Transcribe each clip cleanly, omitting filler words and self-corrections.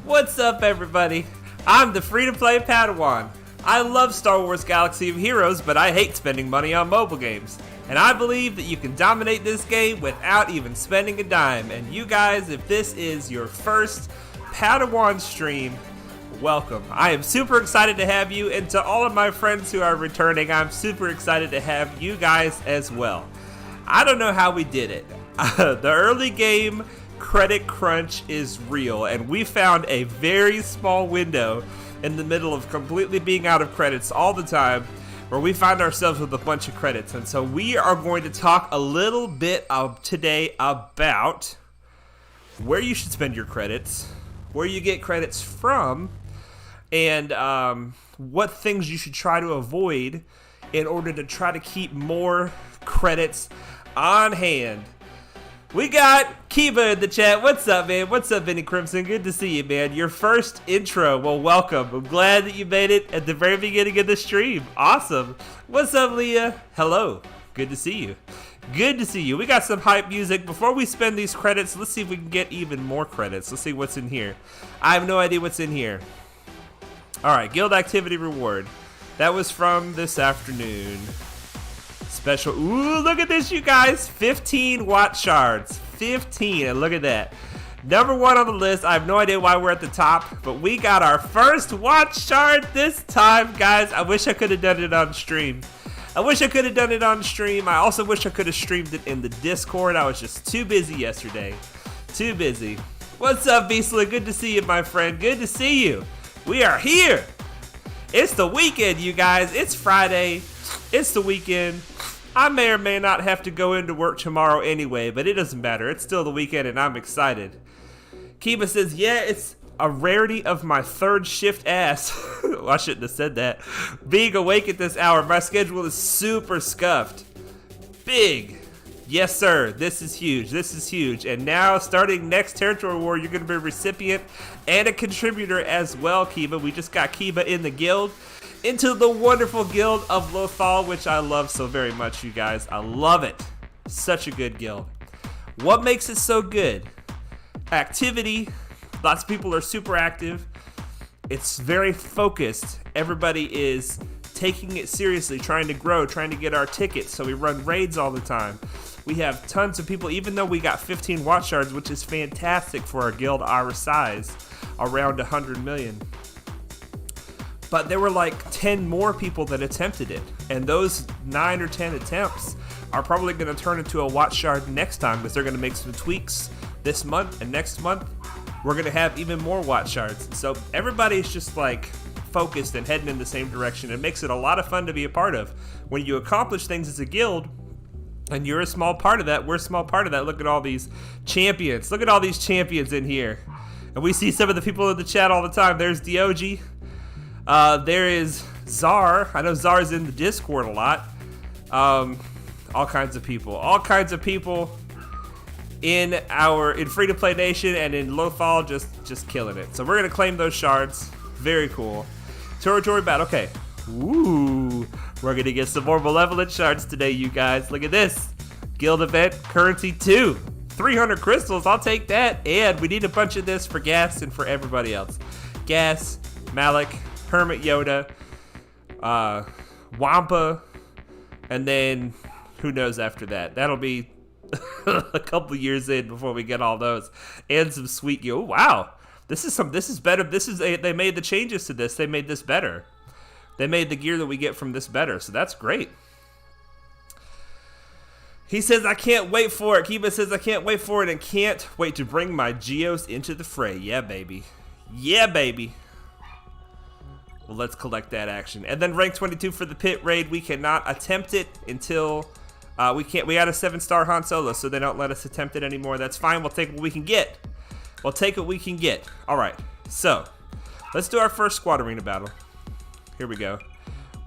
What's up, everybody? I'm the free-to-play Padawan. I love Star Wars Galaxy of Heroes, but I hate spending money on mobile games. And I believe that you can dominate this game without even spending a dime. And you guys, if this is your first Padawan stream, welcome. I am super excited to have you, and to all of my friends who are returning, I'm super excited to have you guys as well. I don't know how we did it. The early game credit crunch is real, and we found a very small window in the middle of completely being out of credits all the time where we find ourselves with a bunch of credits. And so we are going to talk a little bit today about where you should spend your credits, where you get credits from, and what things you should try to avoid in order to try to keep more credits on hand. We got Kiba in the chat. What's up, man? What's up, Vinny Crimson? Good to see you, man. Your first intro. Well, welcome. I'm glad that you made it at the very beginning of the stream. Awesome. What's up, Leah? Hello. Good to see you. Good to see you. We got some hype music. Before we spend these credits, let's see if we can get even more credits. Let's see what's in here. I have no idea what's in here. All right, guild activity reward. That was from this afternoon. Special. Ooh, look at this, you guys. 15 watt shards. 15, and look at that. Number one on the list. I have no idea why we're at the top, but we got our first watt shard this time, guys. I wish I could have done it on stream. I also wish I could have streamed it in the Discord. I was just too busy yesterday. Too busy. What's up, Beastly? Good to see you, my friend. Good to see you. We are here. It's the weekend, you guys. It's Friday. It's the weekend. I may or may not have to go into work tomorrow anyway, but it doesn't matter. It's still the weekend and I'm excited. Kiba says, yeah, it's a rarity of my third shift ass. Well, I shouldn't have said that. Being awake at this hour, my schedule is super scuffed. Big. Yes, sir. This is huge. This is huge. And now, starting next Territory War, you're going to be a recipient and a contributor as well, Kiba. We just got Kiba in the guild. Into the wonderful guild of Lothal, which I love so very much, you guys. I love it. Such a good guild. What makes it so good? Activity. Lots of people are super active. It's very focused. Everybody is taking it seriously, trying to grow, trying to get our tickets. So we run raids all the time. We have tons of people, even though we got 15 watch shards, which is fantastic for a guild our size, around 100 million. But there were like 10 more people that attempted it. And those 9 or 10 attempts are probably going to turn into a watch shard next time, because they're going to make some tweaks this month, and next month we're going to have even more watch shards. So everybody's just like focused and heading in the same direction. It makes it a lot of fun to be a part of. When you accomplish things as a guild, and you're a small part of that, we're a small part of that. Look at all these champions. Look at all these champions in here. And we see some of the people in the chat all the time. There's Diogi. There is Czar. I know Czar's in the Discord a lot. All kinds of people. All kinds of people in free-to-play nation and in Lothal, just killing it. So we're gonna claim those shards. Very cool. Territory battle. Okay. Ooh, we're gonna get some more malevolent shards today, you guys. Look at this. Guild event currency 2. 300 crystals. I'll take that. And we need a bunch of this for Gas and for everybody else. Gas, Malik, Hermit Yoda, Wampa, and then who knows after that. That'll be a couple years in before we get all those, and some sweet gear. Oh, wow, this is better. They made the changes to this. They made this better. They made the gear that we get from this better, so that's great. He says, I can't wait for it. Kiba says, I can't wait for it and can't wait to bring my Geos into the fray. Yeah, baby. Yeah, baby. Well, let's collect that action. And then rank 22 for the pit raid. We cannot attempt it until we got a 7-star Han Solo, so they don't let us attempt it anymore. That's fine. We'll take what we can get. We'll take what we can get. All right. So let's do our first squad arena battle. Here we go.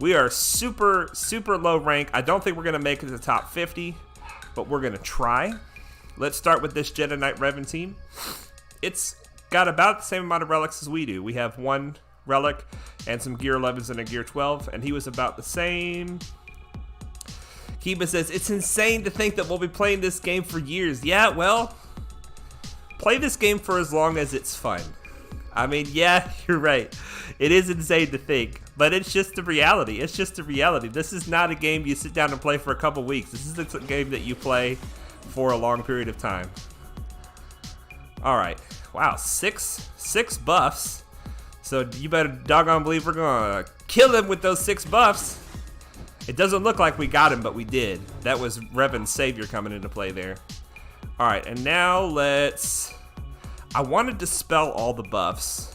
We are super, super low rank. I don't think we're going to make it to the top 50, but we're going to try. Let's start with this Jedi Knight Revan team. It's got about the same amount of relics as we do. We have 1 relic and some gear 11s and a gear 12, and he was about the same. Kiba says, it's insane to think that we'll be playing this game for years. Yeah, well, play this game for as long as it's fun. I mean, yeah, you're right. It is insane to think, but it's just the reality. It's just the reality. This is not a game you sit down and play for a couple weeks. This is a game that you play for a long period of time. All right. Wow, six buffs. So you better doggone believe we're going to kill him with those 6 buffs. It doesn't look like we got him, but we did. That was Revan's Savior coming into play there. All right, and now let's... I want to dispel all the buffs,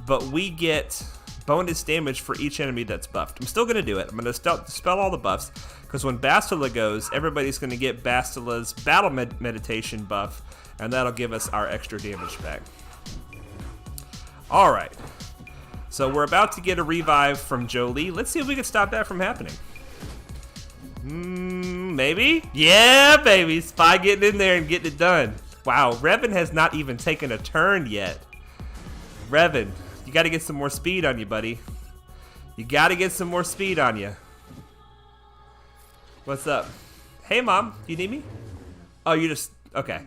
but we get bonus damage for each enemy that's buffed. I'm still going to do it. I'm going to dispel all the buffs, because when Bastilla goes, everybody's going to get Bastilla's Battle Meditation buff, and that'll give us our extra damage back. All right. So we're about to get a revive from Jolie. Let's see if we can stop that from happening. Maybe? Yeah, baby. Spy getting in there and getting it done. Wow, Revan has not even taken a turn yet. Revan, you got to get some more speed on you, buddy. You got to get some more speed on you. What's up? Hey, Mom. You need me? Oh, you just... Okay.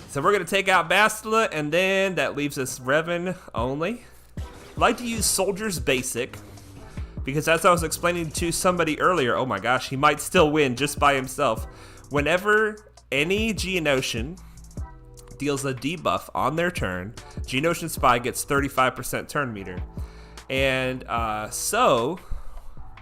So we're going to take out Bastilla, and then that leaves us Revan only. I like to use Soldier's Basic, because as I was explaining to somebody earlier, oh my gosh, he might still win just by himself. Whenever any Geonosian deals a debuff on their turn, Geonosian Spy gets 35% turn meter. And so...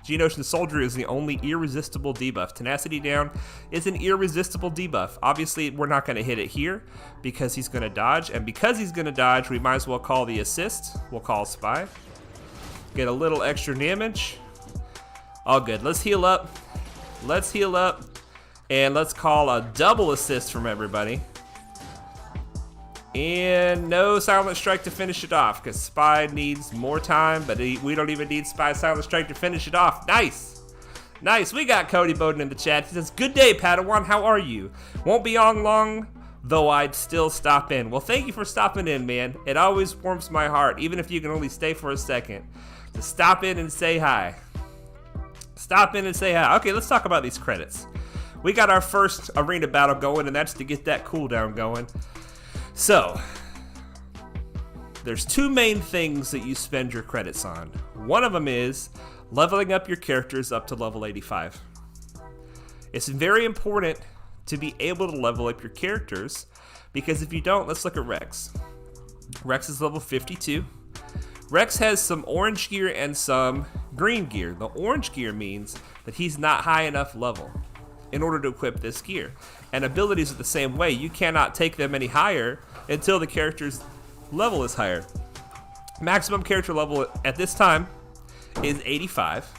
Geonosian Soldier is the only irresistible debuff. Tenacity down is an irresistible debuff. Obviously, we're not going to hit it here because he's going to dodge. And because he's going to dodge, we might as well call the assist. We'll call Spy. Get a little extra damage. All good. Let's heal up. Let's heal up. And let's call a double assist from everybody. And no Silent Strike to finish it off, because Spy needs more time, but we don't even need Spy Silent Strike to finish it off. Nice. Nice. We got Cody Bowden in the chat. He says, good day, Padawan. How are you? Won't be on long, though I'd still stop in. Well, thank you for stopping in, man. It always warms my heart, even if you can only stay for a second. To stop in and say hi. Stop in and say hi. Okay, let's talk about these credits. We got our first arena battle going, and that's to get that cooldown going. So, there's 2 main things that you spend your credits on. One of them is leveling up your characters up to level 85. It's very important to be able to level up your characters, because if you don't, let's look at Rex. Rex is level 52. Rex has some orange gear and some green gear. The orange gear means that he's not high enough level in order to equip this gear. And abilities are the same way. You cannot take them any higher until the character's level is higher. Maximum character level at this time is 85.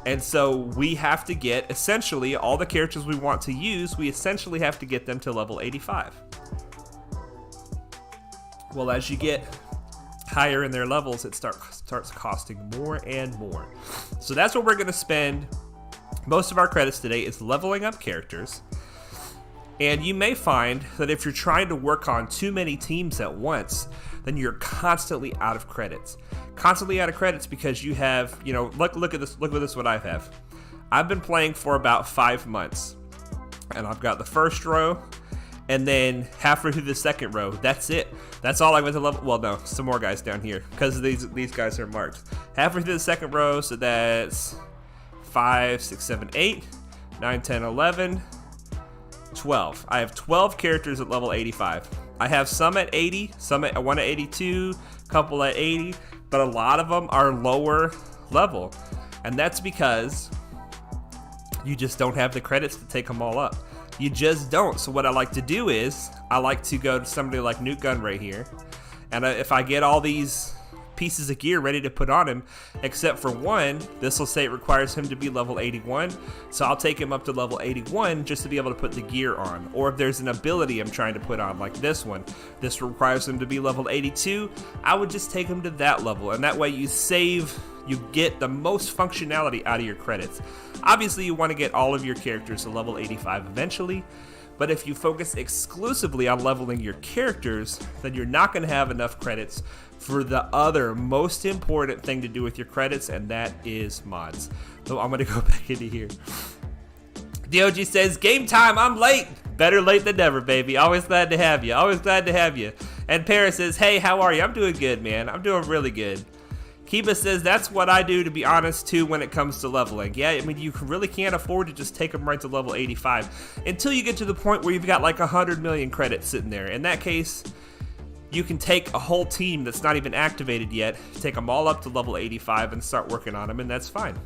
And so we have to get, essentially, all the characters we want to use, we essentially have to get them to level 85. Well, as you get higher in their levels, it starts costing more and more. So that's what we're going to spend most of our credits today, is leveling up characters. And you may find that if you're trying to work on too many teams at once, then you're constantly out of credits. Constantly out of credits because you have, you know, look at this what I have. I've been playing for about 5 months, and I've got the first row, and then halfway through the second row. That's it. That's all I went to level. Well, no, some more guys down here because these guys are marked. Halfway through the second row, so that's 5, 6, 7, 8, 9, 10, 11, 12. I have 12 characters at level 85. I have some at 80, some at 1 at 82, a couple at 80, but a lot of them are lower level. And that's because you just don't have the credits to take them all up. You just don't. So what I like to do is I like to go to somebody like Newt Gunn right here. And if I get all these pieces of gear ready to put on him, except for one, this will say it requires him to be level 81, so I'll take him up to level 81 just to be able to put the gear on. Or if there's an ability I'm trying to put on, like this one, this requires him to be level 82, I would just take him to that level, and that way you get the most functionality out of your credits. Obviously you want to get all of your characters to level 85 eventually, but if you focus exclusively on leveling your characters, then you're not going to have enough credits for the other most important thing to do with your credits, and that is mods. So I'm going to go back into here. DOG says, game time, I'm late. Better late than never, baby. Always glad to have you. Always glad to have you. And Paris says, hey, how are you? I'm doing good, man. I'm doing really good. Kiba says, that's what I do, to be honest, too, when it comes to leveling. Yeah, I mean, you really can't afford to just take them right to level 85 until you get to the point where you've got like 100 million credits sitting there. In that case, you can take a whole team that's not even activated yet, take them all up to level 85 and start working on them, and that's fine.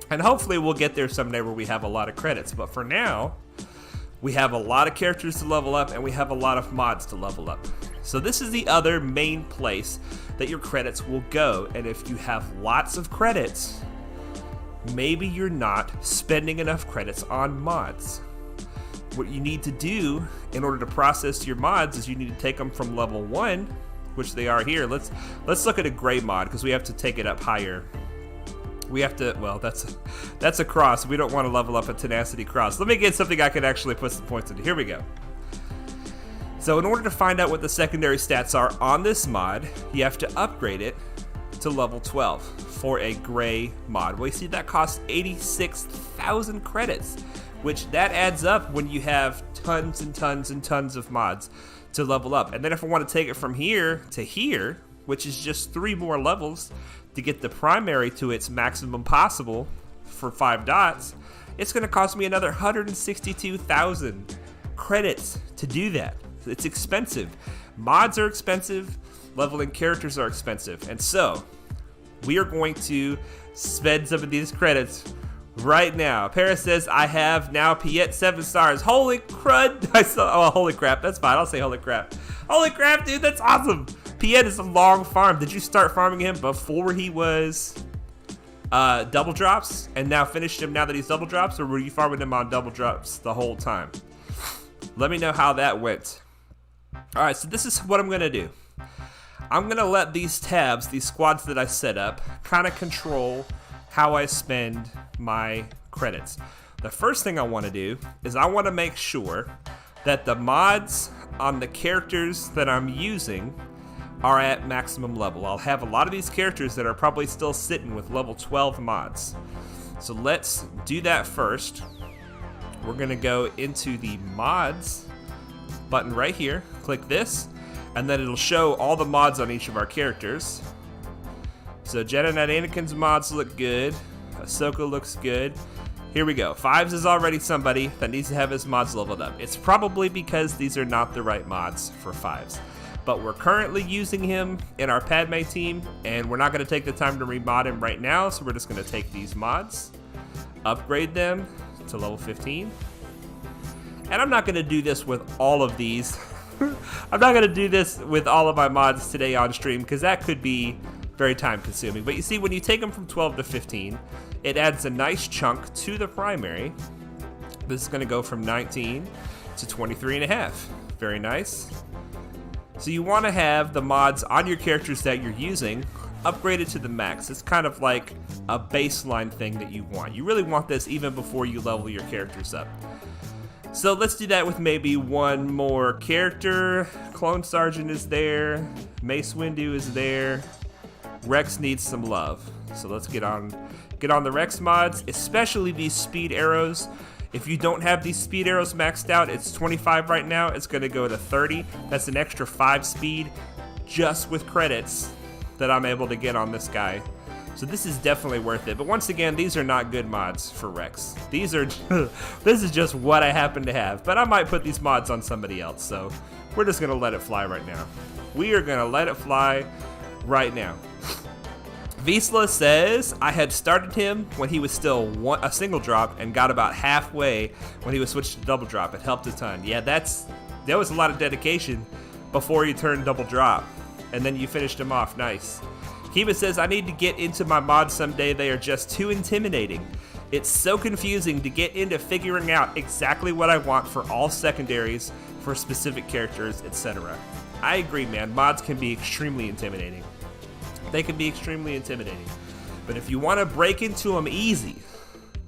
And hopefully we'll get there someday where we have a lot of credits. But for now, we have a lot of characters to level up, and we have a lot of mods to level up. So this is the other main place that your credits will go. And if you have lots of credits, maybe you're not spending enough credits on mods. What you need to do in order to process your mods is you need to take them from level 1, which they are here. Let's look at a gray mod, because we have to take it up higher. We have to, well, that's a cross. We don't want to level up a tenacity cross. Let me get something I can actually put some points into. Here we go. So in order to find out what the secondary stats are on this mod, you have to upgrade it to level 12 for a gray mod. Well, you see that costs 86,000 credits, which that adds up when you have tons and tons and tons of mods to level up. And then if I want to take it from here to here, which is just 3 more levels to get the primary to its maximum possible for 5 dots, it's going to cost me another 162,000 credits to do that. It's expensive. Mods are expensive. Leveling characters are expensive. And so, we are going to spend some of these credits right now. Paris says, I have now Piet 7 stars. Holy crud. Holy crap. That's fine. I'll say holy crap. Holy crap, dude. That's awesome. Piet is a long farm. Did you start farming him before he was double drops and now finished him now that he's double drops, or were you farming him on double drops the whole time? Let me know how that went. Alright, so this is what I'm going to do. I'm going to let these tabs, these squads that I set up, kind of control how I spend my credits. The first thing I want to do is I want to make sure that the mods on the characters that I'm using are at maximum level. I'll have a lot of these characters that are probably still sitting with level 12 mods. So let's do that first. We're going to go into the mods button right here, click this, and then it'll show all the mods on each of our characters. So Jedi Knight Anakin's mods look good, Ahsoka looks good. Here we go. Fives is already somebody that needs to have his mods leveled up. It's probably because these are not the right mods for Fives, but we're currently using him in our Padme team, and we're not going to take the time to remod him right now, so we're just going to take these mods, upgrade them to level 15. And I'm not going to do this with all of these. I'm not going to do this with all of my mods today on stream, because that could be very time consuming. But you see, when you take them from 12 to 15, it adds a nice chunk to the primary. This is going to go from 19 to 23 and a half. Very nice. So you want to have the mods on your characters that you're using upgraded to the max. It's kind of like a baseline thing that you want. You really want this even before you level your characters up. So let's do that with maybe one more character. Clone Sergeant is there. Mace Windu is there. Rex needs some love. So let's get on the Rex mods, especially these speed arrows. If you don't have these speed arrows maxed out, it's 25 right now. It's going to go to 30. That's an extra 5 speed just with credits that I'm able to get on this guy. So this is definitely worth it. But once again, these are not good mods for Rex. These are, this is just what I happen to have. But I might put these mods on somebody else. So we're just going to let it fly right now. We are going to let it fly right now. Visla says, I had started him when he was still a single drop and got about halfway when he was switched to double drop. It helped a ton. Yeah, that was a lot of dedication before you turned double drop. And then you finished him off. Nice. Kiba says, I need to get into my mods someday. They are just too intimidating. It's so confusing to get into figuring out exactly what I want for all secondaries, for specific characters, etc. I agree, man. Mods can be extremely intimidating. They can be extremely intimidating. But if you want to break into them easy,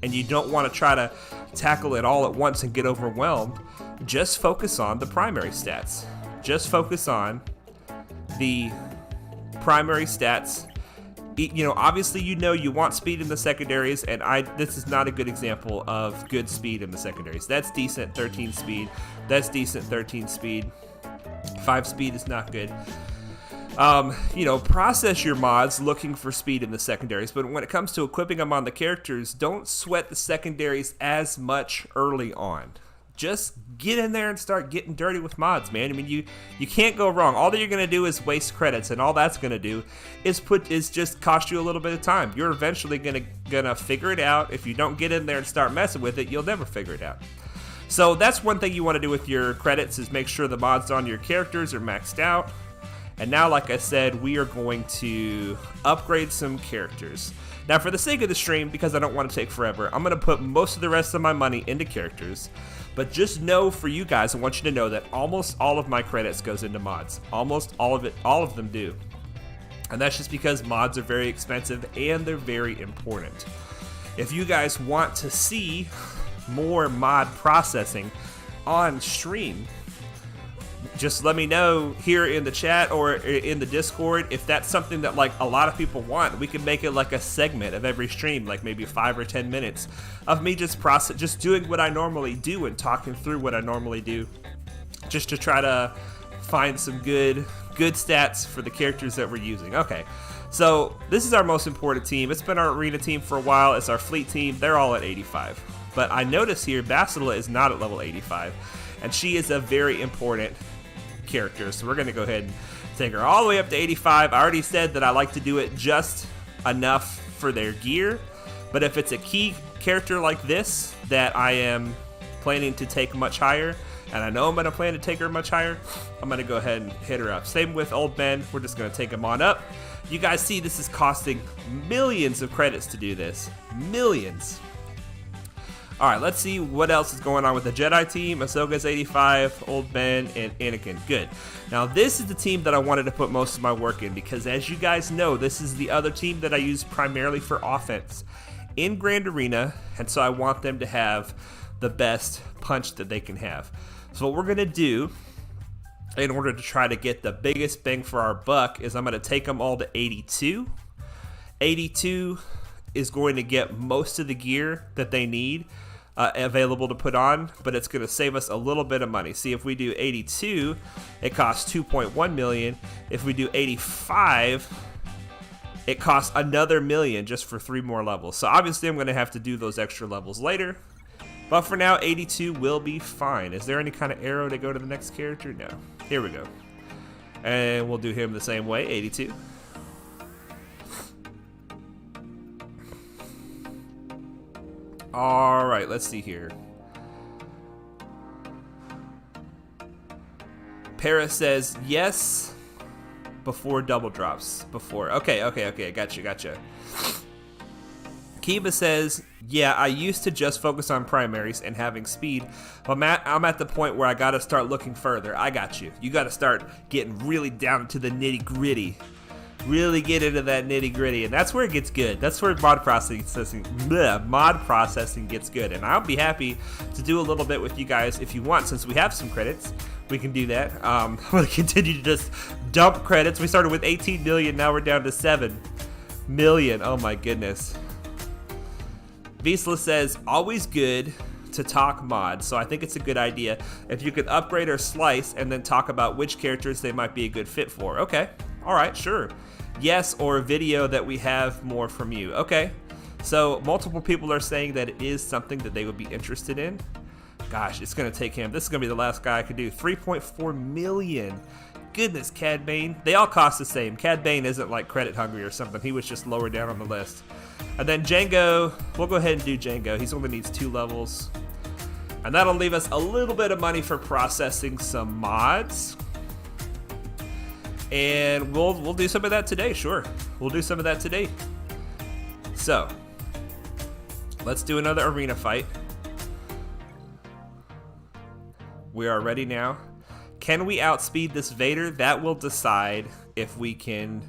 and you don't want to try to tackle it all at once and get overwhelmed, just focus on the primary stats. Just focus on the primary stats. You know, obviously you want speed in the secondaries, and this is not a good example of good speed in the secondaries. That's decent 13 speed. That's decent 13 speed. 5 speed is not good. You know, process your mods looking for speed in the secondaries, but when it comes to equipping them on the characters, don't sweat the secondaries as much early on. Just get in there and start getting dirty with mods, man. I mean, you can't go wrong. All that you're gonna do is waste credits, and all that's gonna do is just cost you a little bit of time. You're eventually gonna figure it out. If you don't get in there and start messing with it, you'll never figure it out. So that's one thing you want to do with your credits, is make sure the mods on your characters are maxed out. And now, like I said, we are going to upgrade some characters. Now, for the sake of the stream, because I don't want to take forever, I'm going to put most of the rest of my money into characters. But just know, for you guys, I want you to know that almost all of my credits goes into mods. Almost all of them do. And that's just because mods are very expensive and they're very important. If you guys want to see more mod processing on stream, just let me know here in the chat or in the Discord if that's something that like a lot of people want. We can make it like a segment of every stream, like maybe 5 or 10 minutes of me just doing what I normally do and talking through what I normally do, just to try to find some good stats for the characters that we're using. Okay, so this is our most important team. It's been our arena team for a while. It's our fleet team. They're all at 85, but I notice here Bastilla is not at level 85. And she is a very important character, so we're going to go ahead and take her all the way up to 85. I already said that I like to do it just enough for their gear, but if it's a key character like this that I am planning to take much higher, and I know I'm going to plan to take her much higher, I'm going to go ahead and hit her up. Same with Old Ben. We're just going to take him on up. You guys see this is costing millions of credits to do this. Millions. Alright, let's see what else is going on with the Jedi team. Ahsoka's 85, Old Ben, and Anakin. Good. Now, this is the team that I wanted to put most of my work in, because as you guys know, this is the other team that I use primarily for offense in Grand Arena, and so I want them to have the best punch that they can have. So what we're going to do, in order to try to get the biggest bang for our buck, is I'm going to take them all to 82. 82 is going to get most of the gear that they need available to put on, but it's going to save us a little bit of money. See, if we do 82, it costs 2.1 million. If we do 85, it costs another million just for 3 more levels. So obviously I'm going to have to do those extra levels later, but for now 82 will be fine. Is there any kind of arrow to go to the next character? No. Here we go. And we'll do him the same way, 82. All right, let's see here. Paris says yes before double drops. Before. Okay. Gotcha. Kiba says, yeah, I used to just focus on primaries and having speed, but I'm at the point where I got to start looking further. I got you. You got to start getting really down to the nitty gritty. Really get into that nitty gritty, and that's where it gets good. That's where mod processing gets good, and I'll be happy to do a little bit with you guys if you want. Since we have some credits, we can do that. We'll continue to just dump credits. We started with 18 million, now we're down to 7 million. Oh my goodness. Visla says, always good to talk mods, so I think it's a good idea if you could upgrade or slice and then talk about which characters they might be a good fit for. Okay, all right, sure. Yes, or a video that we have more from you. Okay, so multiple people are saying that it is something that they would be interested in. Gosh, it's gonna take him. This is gonna be the last guy I could do. 3.4 million. Goodness, Cad Bane. They all cost the same. Cad Bane isn't like credit hungry or something. He was just lower down on the list. And then Django, we'll go ahead and do Django. He only needs 2 levels. And that'll leave us a little bit of money for processing some mods. And we'll do some of that today, sure. We'll do some of that today. So, let's do another arena fight. We are ready now. Can we outspeed this Vader? That will decide if we can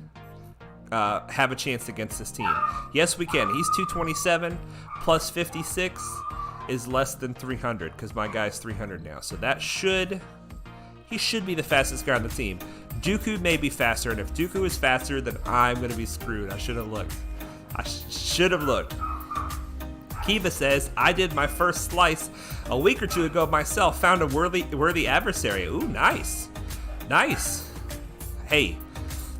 have a chance against this team. Yes, we can. He's 227 plus 56 is less than 300 because my guy's 300 now. So that he should be the fastest guy on the team. Dooku may be faster, and if Dooku is faster, then I'm going to be screwed. I should have looked. Kiva says, I did my first slice a week or 2 ago myself. Found a worthy adversary. Ooh, nice. Nice. Hey,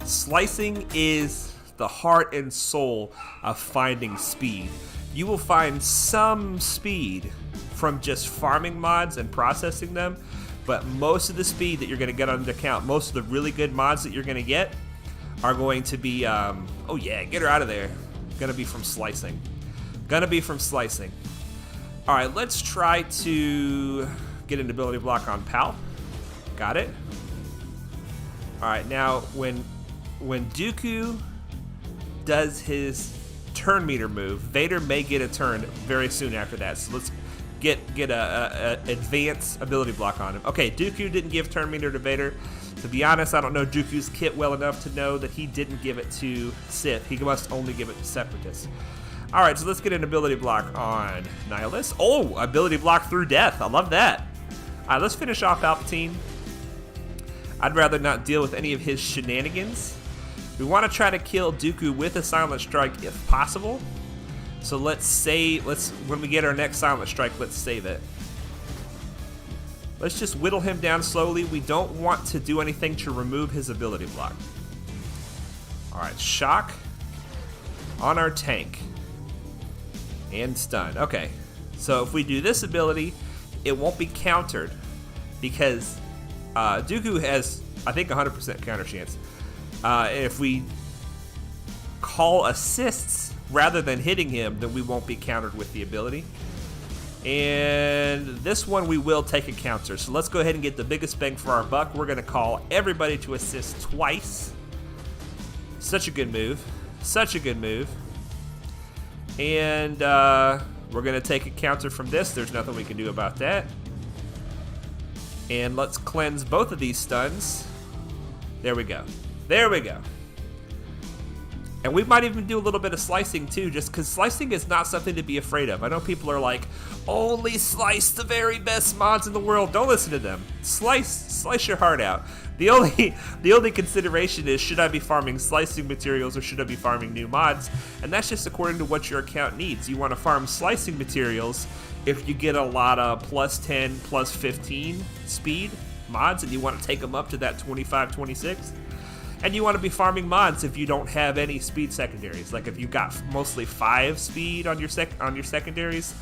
slicing is the heart and soul of finding speed. You will find some speed from just farming mods and processing them, but most of the speed that you're going to get on the account, most of the really good mods that you're going to get are going to be, oh yeah, get her out of there. Gonna be from slicing. Gonna be from slicing. All right, let's try to get an ability block on Pal. Got it. All right, now when Dooku does his turn meter move, Vader may get a turn very soon after that. So let's get a advanced ability block on him. Okay, Dooku didn't give turn meter to Vader. To be honest, I don't know Dooku's kit well enough to know that he didn't give it to Sith. He must only give it to Separatists. All right, so let's get an ability block on Nihilus. Oh, ability block through death. I love that. All right, let's finish off Palpatine. I'd rather not deal with any of his shenanigans. We want to try to kill Dooku with a Silent Strike if possible. So when we get our next Silent Strike, let's save it. Let's just whittle him down slowly. We don't want to do anything to remove his ability block. All right, shock on our tank. And stun. Okay, so if we do this ability, it won't be countered because Dooku has, I think, 100% counter chance. If we call assists rather than hitting him, then we won't be countered with the ability. And this one we will take a counter. So let's go ahead and get the biggest bang for our buck. We're going to call everybody to assist twice. Such a good move. Such a good move. And we're going to take a counter from this. There's nothing we can do about that. And let's cleanse both of these stuns. There we go. There we go. And we might even do a little bit of slicing too, just because slicing is not something to be afraid of. I know people are like, only slice the very best mods in the world. Don't listen to them. Slice your heart out. The only consideration is, should I be farming slicing materials or should I be farming new mods? And that's just according to what your account needs. You want to farm slicing materials if you get a lot of plus 10, plus 15 speed mods and you want to take them up to that 25, 26. And you want to be farming mods if you don't have any speed secondaries. Like if you got mostly 5 speed on your secondaries,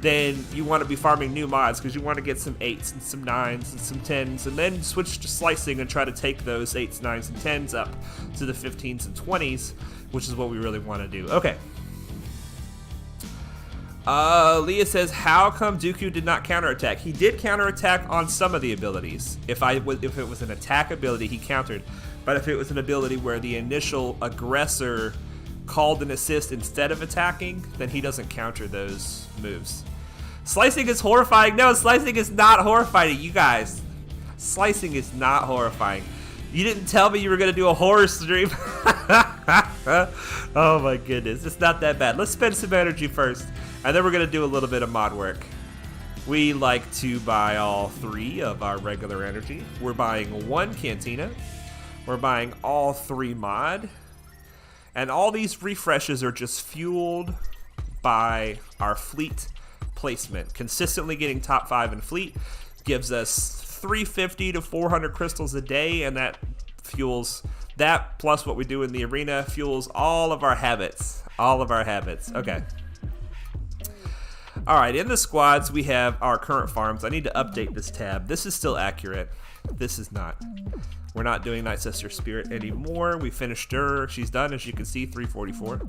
then you want to be farming new mods because you want to get some 8s and some 9s and some 10s, and then switch to slicing and try to take those 8s, 9s, and 10s up to the 15s and 20s, which is what we really want to do. Okay. Leah says, how come Dooku did not counterattack? He did counterattack on some of the abilities. If it was an attack ability, he countered. But if it was an ability where the initial aggressor called an assist instead of attacking, then he doesn't counter those moves. Slicing is horrifying. No, slicing is not horrifying, you guys. Slicing is not horrifying. You didn't tell me you were going to do a horror stream. Oh my goodness, it's not that bad. Let's spend some energy first, and then we're going to do a little bit of mod work. We like to buy all 3 of our regular energy. We're buying 1 Cantina. We're buying all 3 mod. And all these refreshes are just fueled by our fleet placement. Consistently getting top 5 in fleet gives us 350 to 400 crystals a day, and that fuels that, plus what we do in the arena, fuels all of our habits. All of our habits. Okay. Alright, in the squads, we have our current farms. I need to update this tab. This is still accurate. This is not. We're not doing Night Sister Spirit anymore. We finished her. She's done, as you can see, 344.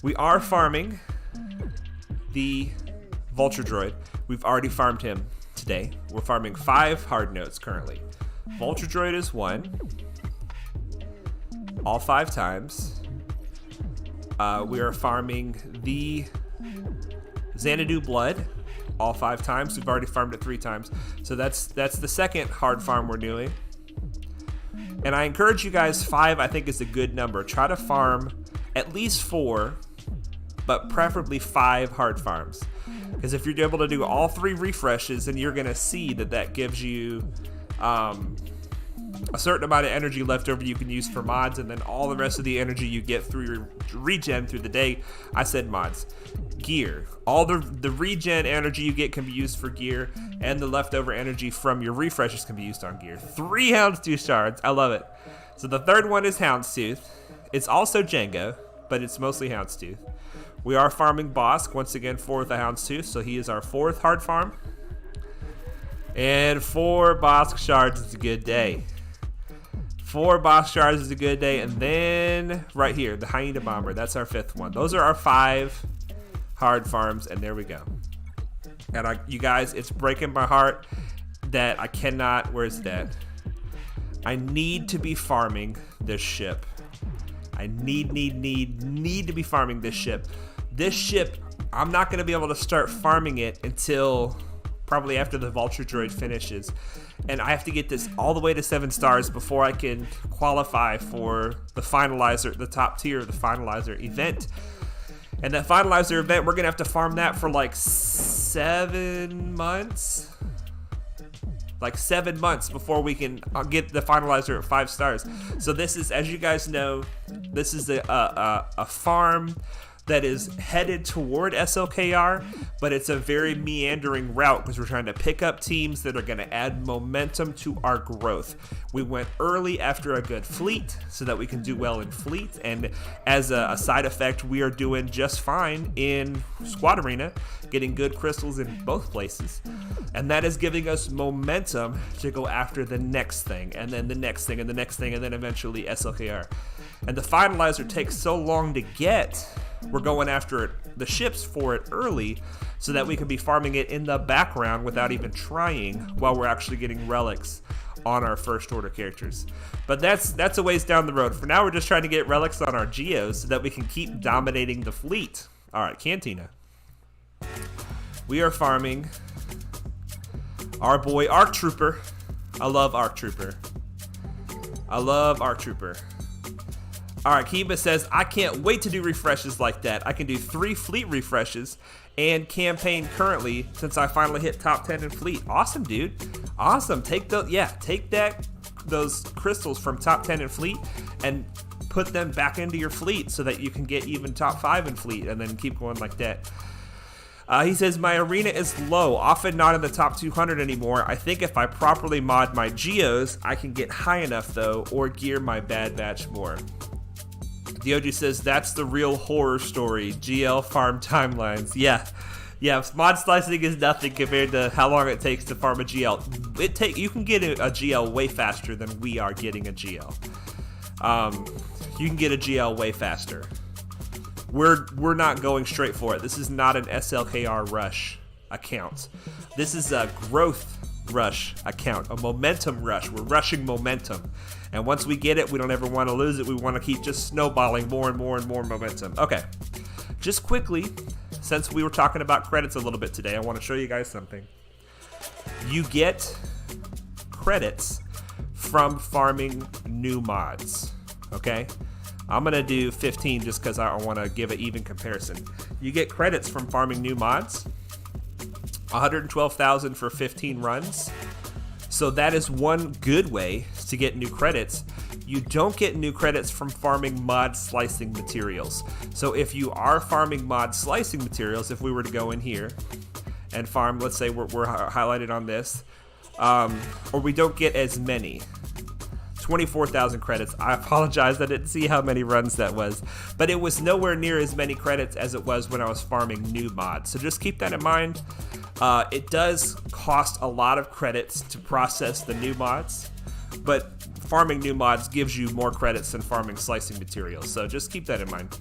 We are farming the Vulture Droid. We've already farmed him today. We're farming 5 hard notes currently. Vulture Droid is 1. All 5 times. We are farming the Xanadu Blood all 5 times. We've already farmed it 3 times. So that's the second hard farm we're doing. And I encourage you guys, 5 I think is a good number. Try to farm at least 4, but preferably 5 hard farms. Because if you're able to do all 3 refreshes, then you're going to see that gives you a certain amount of energy left over you can use for mods, and then all the rest of the energy you get through your regen through the day. I said mods. Gear. All the regen energy you get can be used for gear, and the leftover energy from your refreshes can be used on gear. 3 Houndstooth shards. I love it. So the third one is Houndstooth. It's also Django, but it's mostly Houndstooth. We are farming Bosk once again for the Houndstooth, so he is our 4th hard farm. And 4 Bosk shards is a good day. 4 Bosk shards is a good day, and then right here, the Hyena Bomber. That's our 5th one. Those are our 5 hard farms, and there we go. And you guys, it's breaking my heart that I cannot. Where's that? I need to be farming this ship. I need to be farming this ship. This ship, I'm not going to be able to start farming it until probably after the Vulture Droid finishes. And I have to get this all the way to 7 stars before I can qualify for the finalizer, the top tier of the finalizer event. And that finalizer event, we're going to have to farm that for like 7 months. Like 7 months before we can get the finalizer at 5 stars. So this is, as you guys know, this is a farm that is headed toward SLKR, but it's a very meandering route because we're trying to pick up teams that are going to add momentum to our growth. We went early after a good fleet so that we can do well in fleet, and as a side effect, we are doing just fine in Squad Arena, getting good crystals in both places. And that is giving us momentum to go after the next thing, and then the next thing, and the next thing, and then eventually SLKR. And the finalizer takes so long to get, we're going after it, the ships for it early so that we can be farming it in the background without even trying while we're actually getting relics on our first order characters. But that's a ways down the road. For now, we're just trying to get relics on our Geos so that we can keep dominating the fleet. All right, Cantina. We are farming our boy Arc Trooper. I love Arc Trooper. I love Arc Trooper. All right, Kiba says, I can't wait to do refreshes like that. I can do 3 fleet refreshes and campaign currently since I finally hit top 10 in fleet. Awesome, dude. Awesome. Take those crystals from top 10 in fleet and put them back into your fleet so that you can get even top 5 in fleet and then keep going like that. He says, my arena is low, often not in the top 200 anymore. I think if I properly mod my Geos, I can get high enough though, or gear my Bad Batch more. Dioji says, that's the real horror story, GL farm timelines. Yeah, mod slicing is nothing compared to how long it takes to farm a GL. You can get a GL way faster than we are getting a GL. You can get a GL way faster. We're not going straight for it. This is not an SLKR rush account. This is a growth rush account, a momentum rush. We're rushing momentum. And once we get it, we don't ever want to lose it. We want to keep just snowballing more and more and more momentum. Okay, just quickly, since we were talking about credits a little bit today, I want to show you guys something. You get credits from farming new mods, okay? I'm going to do 15 just because I want to give an even comparison. You get credits from farming new mods, 112,000 for 15 runs. So that is one good way to get new credits. You don't get new credits from farming mod slicing materials. So if you are farming mod slicing materials, if we were to go in here and farm, let's say we're highlighted on this, or we don't get as many, 24,000 credits. I apologize, I didn't see how many runs that was, but it was nowhere near as many credits as it was when I was farming new mods. So just keep that in mind. It does cost a lot of credits to process the new mods, but farming new mods gives you more credits than farming slicing materials. So just keep that in mind.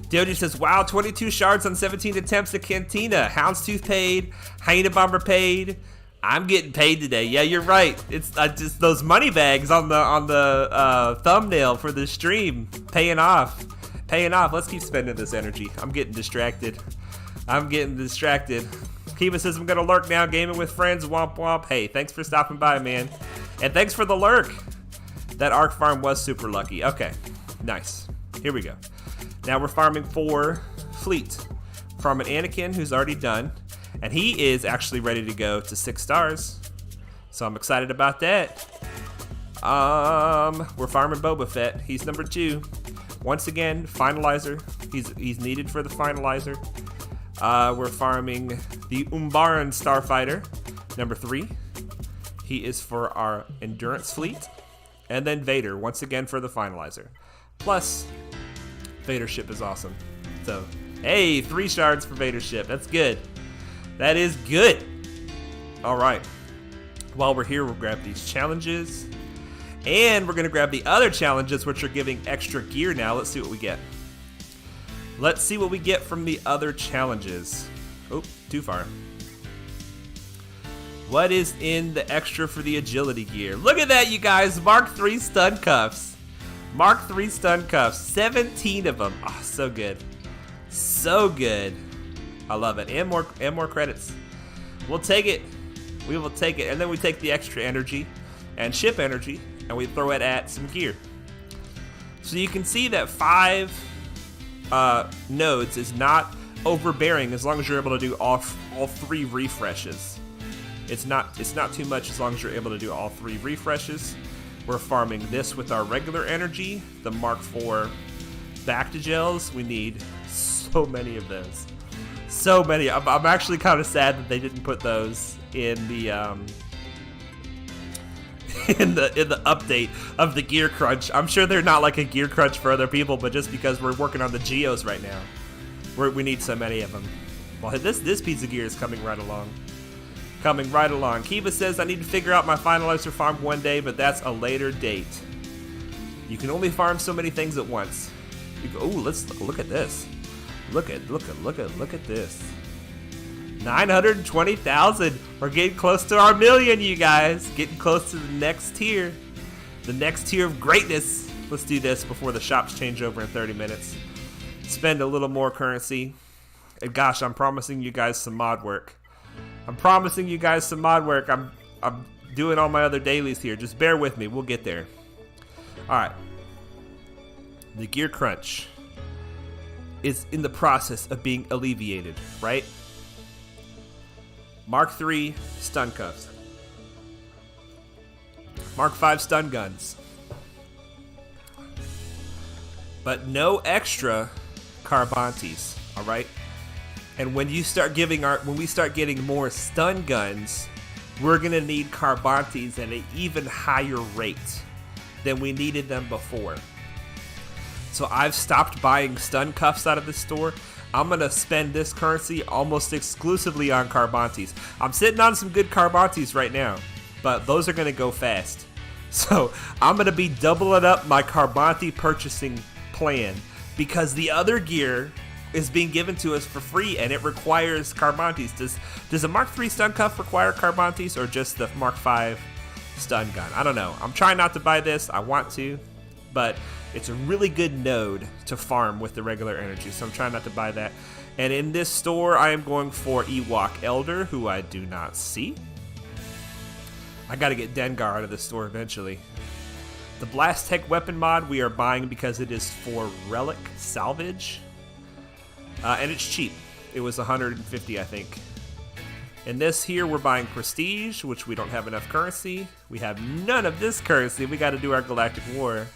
Doji says, wow, 22 shards on 17 attempts at Cantina. Houndstooth paid, Hyena Bomber paid. I'm getting paid today. Yeah, you're right. It's just those money bags on the thumbnail for the stream paying off. Let's keep spending this energy. I'm getting distracted. Kiva says, I'm gonna lurk now, gaming with friends, womp womp. Hey, thanks for stopping by, man. And thanks for the lurk. That Arc Farm was super lucky. Okay, nice. Here we go. Now we're farming for Fleet. From an Anakin who's already done. And he is actually ready to go to 6 stars. So I'm excited about that. We're farming Boba Fett. He's number 2. Once again, finalizer. He's needed for the finalizer. We're farming the Umbaran Starfighter, number 3. He is for our endurance fleet. And then Vader, once again for the finalizer. Plus, Vader ship is awesome. So, hey, 3 shards for Vader ship. That's good. That is good. All right. While we're here, we'll grab these challenges. And we're going to grab the other challenges, which are giving extra gear now. Let's see what we get. Let's see what we get from the other challenges. Oh, too far. What is in the extra for the agility gear? Look at that, you guys. Mark 3 stun cuffs. Mark 3 stun cuffs. 17 of them. Oh, so good. So good. I love it. And more credits. We'll take it. We will take it. And then we take the extra energy and ship energy, and we throw it at some gear. So you can see that 5 nodes is not overbearing as long as you're able to do all 3 refreshes. It's not too much as long as you're able to do all 3 refreshes. We're farming this with our regular energy, the Mark IV back to gels. We need so many of those. So many. I'm actually kind of sad that they didn't put those in the in the update of the gear crunch. I'm sure they're not like a gear crunch for other people, but just because we're working on the Geos right now, we need so many of them. Well, this piece of gear is coming right along. Coming right along. Kiva says, I need to figure out my finalizer farm one day, but that's a later date. You can only farm so many things at once. Oh, let's look at this. Look at this. 920,000. We're getting close to our million, you guys. Getting close to the next tier. The next tier of greatness. Let's do this before the shops change over in 30 minutes. Spend a little more currency. And gosh, I'm promising you guys some mod work. I'm doing all my other dailies here. Just bear with me. We'll get there. Alright. The gear crunch is in the process of being alleviated, right? Mark 3 stun cuffs. Mark 5 stun guns. But no extra Carbantes, alright? And when we start getting more stun guns, we're gonna need Carbantes at an even higher rate than we needed them before. So I've stopped buying stun cuffs out of the store. I'm gonna spend this currency almost exclusively on Carbantes. I'm sitting on some good Carbantes right now, but those are gonna go fast. So I'm gonna be doubling up my Carbante purchasing plan because the other gear is being given to us for free and it requires Carbantes. Does a Mark III stun cuff require Carbantes or just the Mark V stun gun? I don't know. I'm trying not to buy this. I want to, but it's a really good node to farm with the regular energy, so I'm trying not to buy that. And in this store, I am going for Ewok Elder, who I do not see. I gotta get Dengar out of this store eventually. The Blast Tech Weapon mod we are buying because it is for Relic Salvage. And it's cheap. It was 150, I think. In this here, we're buying Prestige, which we don't have enough currency. We have none of this currency. We got to do our Galactic War.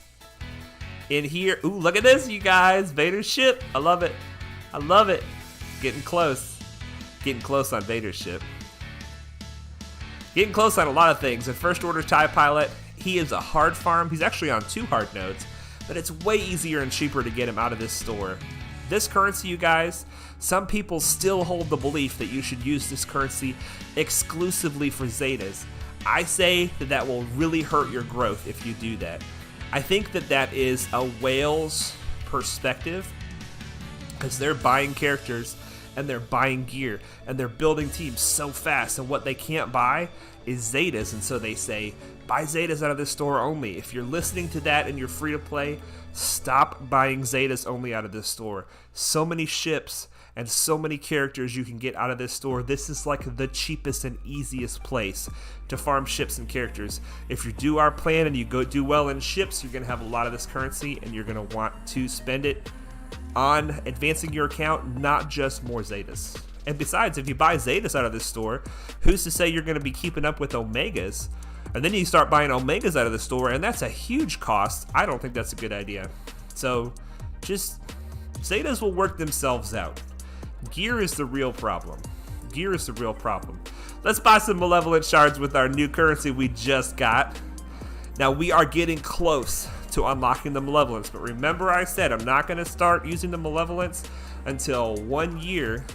In here, ooh, look at this, you guys. Vader's ship. I love it. I love it. Getting close. Getting close on Vader's ship. Getting close on a lot of things. A First Order TIE Pilot. He is a hard farm. He's actually on 2 hard nodes, but it's way easier and cheaper to get him out of this store. This currency, you guys, some people still hold the belief that you should use this currency exclusively for Zetas. I say that will really hurt your growth if you do that. I think that is a whale's perspective because they're buying characters and they're buying gear and they're building teams so fast, and what they can't buy is Zetas, and so they say, buy Zetas out of this store only. If you're listening to that and you're free to play, stop buying Zetas only out of this store. So many ships and so many characters you can get out of this store. This is like the cheapest and easiest place to farm ships and characters. If you do our plan and you go do well in ships, you're going to have a lot of this currency and you're going to want to spend it on advancing your account, not just more Zetas. And besides, if you buy Zetas out of this store, who's to say you're going to be keeping up with Omegas And then you start buying Omegas out of the store, and that's a huge cost. I don't think that's a good idea. So just Zetas will work themselves out. Gear is the real problem. Gear is the real problem. Let's buy some Malevolent Shards with our new currency we just got. Now we are getting close to unlocking the Malevolence, but remember I said I'm not going to start using the Malevolence until 1 year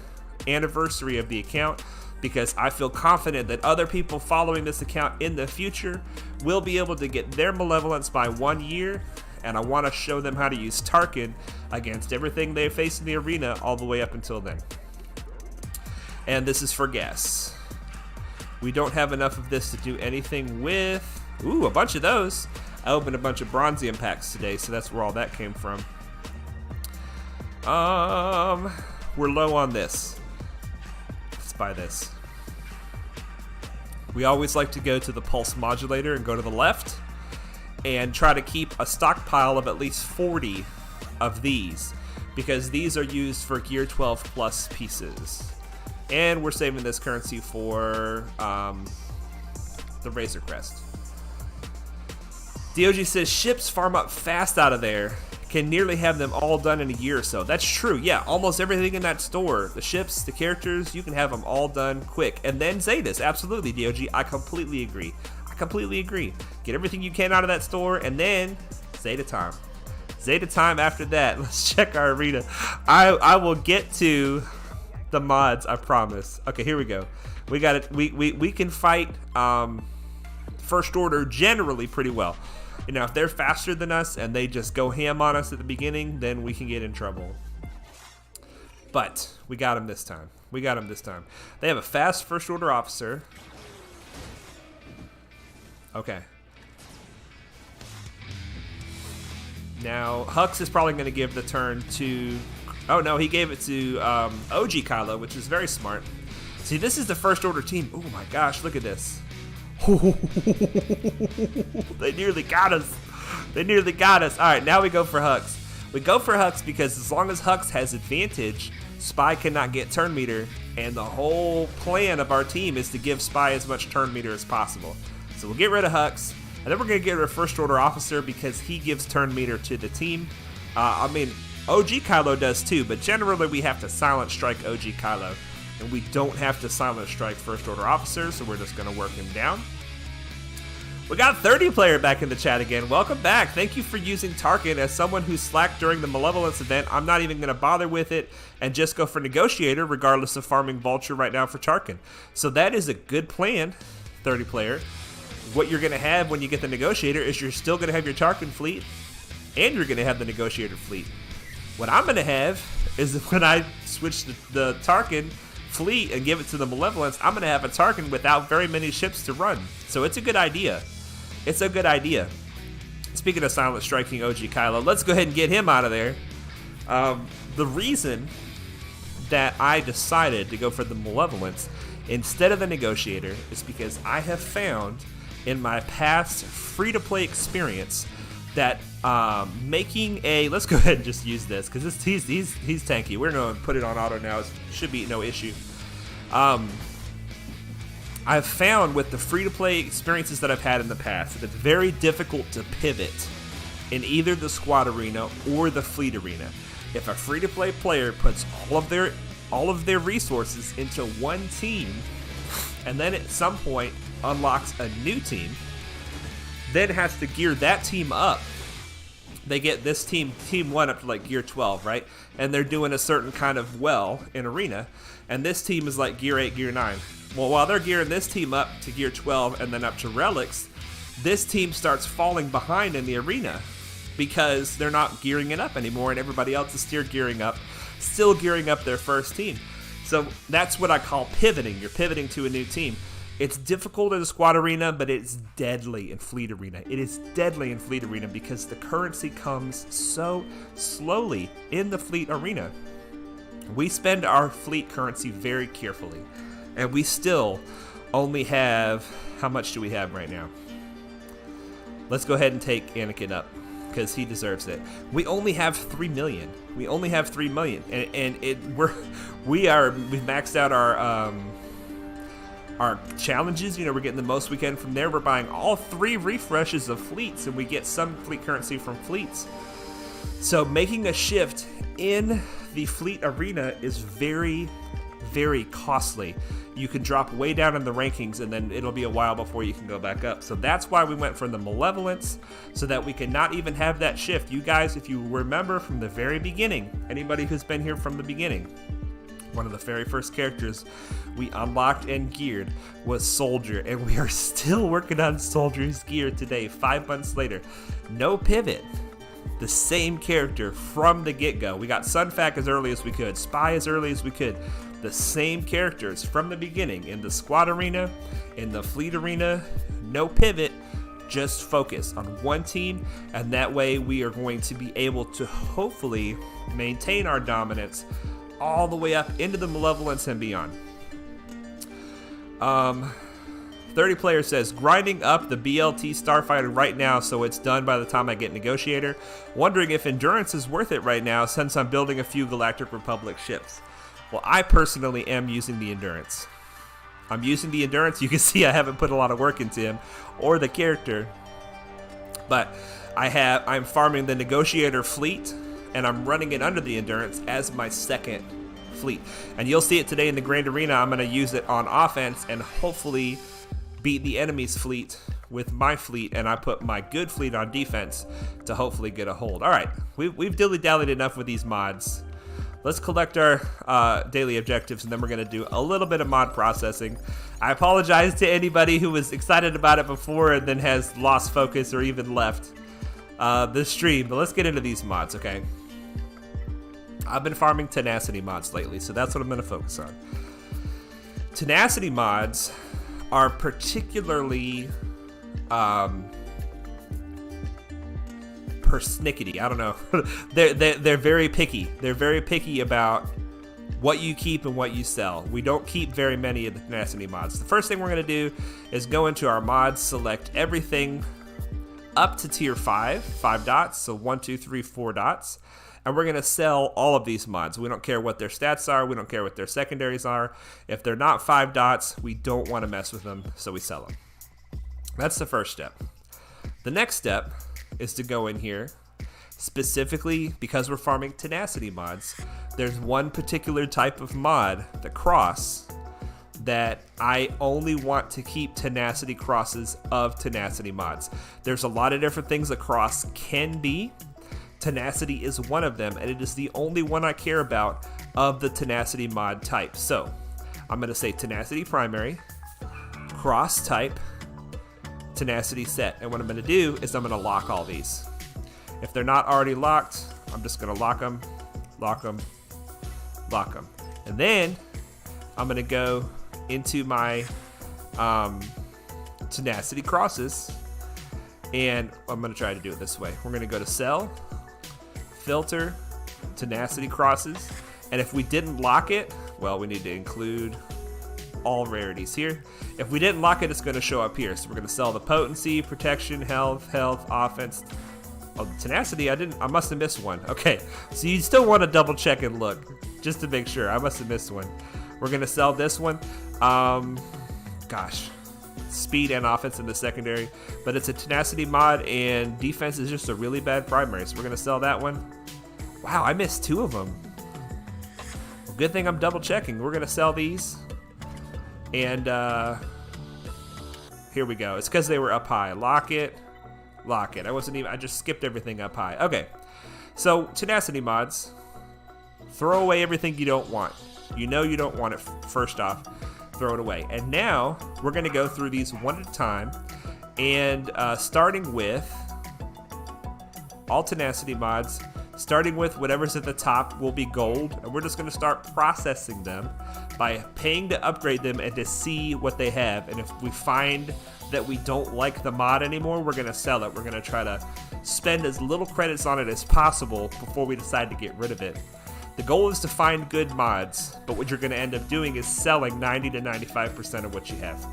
anniversary of the account, because I feel confident that other people following this account in the future will be able to get their Malevolence by 1 year, and I want to show them how to use Tarkin against everything they face in the arena all the way up until then. And this is for gas. We don't have enough of this to do anything with. Ooh, a bunch of those. I opened a bunch of Bronzium packs today, so that's where all that came from. We're low on this. Let's buy this. We always like to go to the pulse modulator and go to the left and try to keep a stockpile of at least 40 of these, because these are used for Gear 12 plus pieces. And we're saving this currency for the Razor Crest. DOG says ships farm up fast out of there. Can nearly have them all done in a year or so. That's true. Yeah, almost everything in that store, the ships, the characters, you can have them all done quick. And then Zetas, absolutely, DOG. I completely agree. Get everything you can out of that store, and then Zeta time. Zeta time after that. Let's check our arena. I will get to the mods, I promise. Okay, here we go. We got it. We can fight First Order generally pretty well. You know, if they're faster than us and they just go ham on us at the beginning, then we can get in trouble. But we got him this time. They have a fast First Order officer. Okay. Now, Hux is probably going to give the turn to... Oh, no, he gave it to OG Kylo, which is very smart. See, this is the First Order team. Oh, my gosh, look at this. They nearly got us. All right, now we go for Hux. We go for Hux because as long as Hux has advantage, Spy cannot get turn meter, and the whole plan of our team is to give Spy as much turn meter as possible. So we'll get rid of Hux, and then we're going to get rid of First Order Officer because he gives turn meter to the team. I mean, OG Kylo does too, but generally we have to silent strike OG Kylo. And we don't have to silent strike First Order Officer, so we're just going to work him down. We got 30 player back in the chat again. Welcome back. Thank you for using Tarkin. As someone who slacked during the Malevolence event, I'm not even going to bother with it and just go for Negotiator, regardless of farming Vulture right now for Tarkin. So that is a good plan, 30 player. What you're going to have when you get the Negotiator is you're still going to have your Tarkin fleet, and you're going to have the Negotiator fleet. What I'm going to have is when I switch the Tarkin fleet and give it to the Malevolence, I'm going to have a Tarkin without very many ships to run. So it's a good idea. Speaking of silent striking OG Kylo, let's go ahead and get him out of there. The reason that I decided to go for the Malevolence instead of the Negotiator is because I have found in my past free-to-play experience that making a... Let's go ahead and just use this because he's tanky. We're going to put it on auto now. It should be no issue. I've found with the free-to-play experiences that I've had in the past that it's very difficult to pivot in either the squad arena or the fleet arena. If a free-to-play player puts all of their resources into one team and then at some point unlocks a new team, then has to gear that team up. They get this team 1 up to like gear 12, right? And they're doing a certain kind of well in arena, and this team is like gear 8, gear 9. Well, while they're gearing this team up to gear 12 and then up to relics, this team starts falling behind in the arena because they're not gearing it up anymore, and everybody else is still gearing up their first team. So that's what I call pivoting. You're pivoting to a new team. It's difficult in the squad arena, but it's deadly in fleet arena. It is deadly in fleet arena because the currency comes so slowly in the fleet arena. We spend our fleet currency very carefully, and we still only have... How much do we have right now? Let's go ahead and take Anakin up because he deserves it. We only have 3 million. And we've maxed out our our challenges, we're getting the most we can from there. We're buying all 3 refreshes of fleets, and we get some fleet currency from fleets. So making a shift in the fleet arena is very, very costly. You can drop way down in the rankings, and then it'll be a while before you can go back up. So that's why we went from the Malevolence, so that we can not even have that shift. You guys, if you remember from the very beginning, anybody who's been here from the beginning, one of the very first characters we unlocked and geared was Soldier, and we are still working on Soldier's gear today, 5 months later. No pivot. The same character from the get-go. We got Sunfac as early as we could, Spy as early as we could. The same characters from the beginning, in the squad arena, in the fleet arena. No pivot, just focus on one team, and that way we are going to be able to hopefully maintain our dominance all the way up into the Malevolence and beyond. 30 Player says, grinding up the BLT Starfighter right now so it's done by the time I get Negotiator. Wondering if Endurance is worth it right now since I'm building a few Galactic Republic ships. Well, I personally am using the Endurance. I'm using the Endurance. You can see I haven't put a lot of work into him or the character. But I'm farming the Negotiator fleet, and I'm running it under the Endurance as my second fleet. And you'll see it today in the Grand Arena. I'm going to use it on offense and hopefully beat the enemy's fleet with my fleet, and I put my good fleet on defense to hopefully get a hold. All right, we've dilly-dallied enough with these mods. Let's collect our daily objectives, and then we're going to do a little bit of mod processing. I apologize to anybody who was excited about it before and then has lost focus or even left the stream, but let's get into these mods, okay? I've been farming tenacity mods lately, so that's what I'm going to focus on. Tenacity mods are particularly persnickety. I don't know. they're very picky. They're very picky about what you keep and what you sell. We don't keep very many of the tenacity mods. The first thing we're going to do is go into our mods, select everything up to tier 5 dots, so 1, 2, 3, 4 dots, and we're going to sell all of these mods. We don't care what their stats are. We don't care what their secondaries are. If they're not 5 dots, we don't want to mess with them, so we sell them. That's the first step. The next step is to go in here, specifically because we're farming tenacity mods. There's one particular type of mod, the cross, that I only want to keep tenacity crosses of tenacity mods. There's a lot of different things a cross can be. Tenacity is one of them, and it is the only one I care about of the tenacity mod type. So I'm going to say tenacity primary, cross type, tenacity set, and what I'm going to do is I'm going to lock all these. If they're not already locked, I'm just going to lock them, lock them, lock them, and then I'm going to go into my tenacity crosses, and I'm going to try to do it this way. We're going to go to sell, filter, tenacity crosses, and if we didn't lock it, well, we need to include all rarities here. If we didn't lock it, it's going to show up here. So we're going to sell the potency, protection, health, offense. Oh, the tenacity, I must have missed one. Okay, so you still want to double check and look just to make sure. I must have missed one. We're going to sell this one. Gosh, speed and offense in the secondary, but it's a tenacity mod, and defense is just a really bad primary. So we're going to sell that one. Wow, I missed 2 of them. Well, good thing I'm double checking. We're going to sell these. And here we go. It's because they were up high. Lock it, lock it. I just skipped everything up high. Okay, so tenacity mods. Throw away everything you don't want. You know you don't want it. First off, throw it away. And now we're going to go through these one at a time, and starting with all tenacity mods. Starting with whatever's at the top will be gold, and we're just going to start processing them by paying to upgrade them and to see what they have. And if we find that we don't like the mod anymore, we're going to sell it. We're going to try to spend as little credits on it as possible before we decide to get rid of it. The goal is to find good mods, but what you're going to end up doing is selling 90 to 95% of what you have.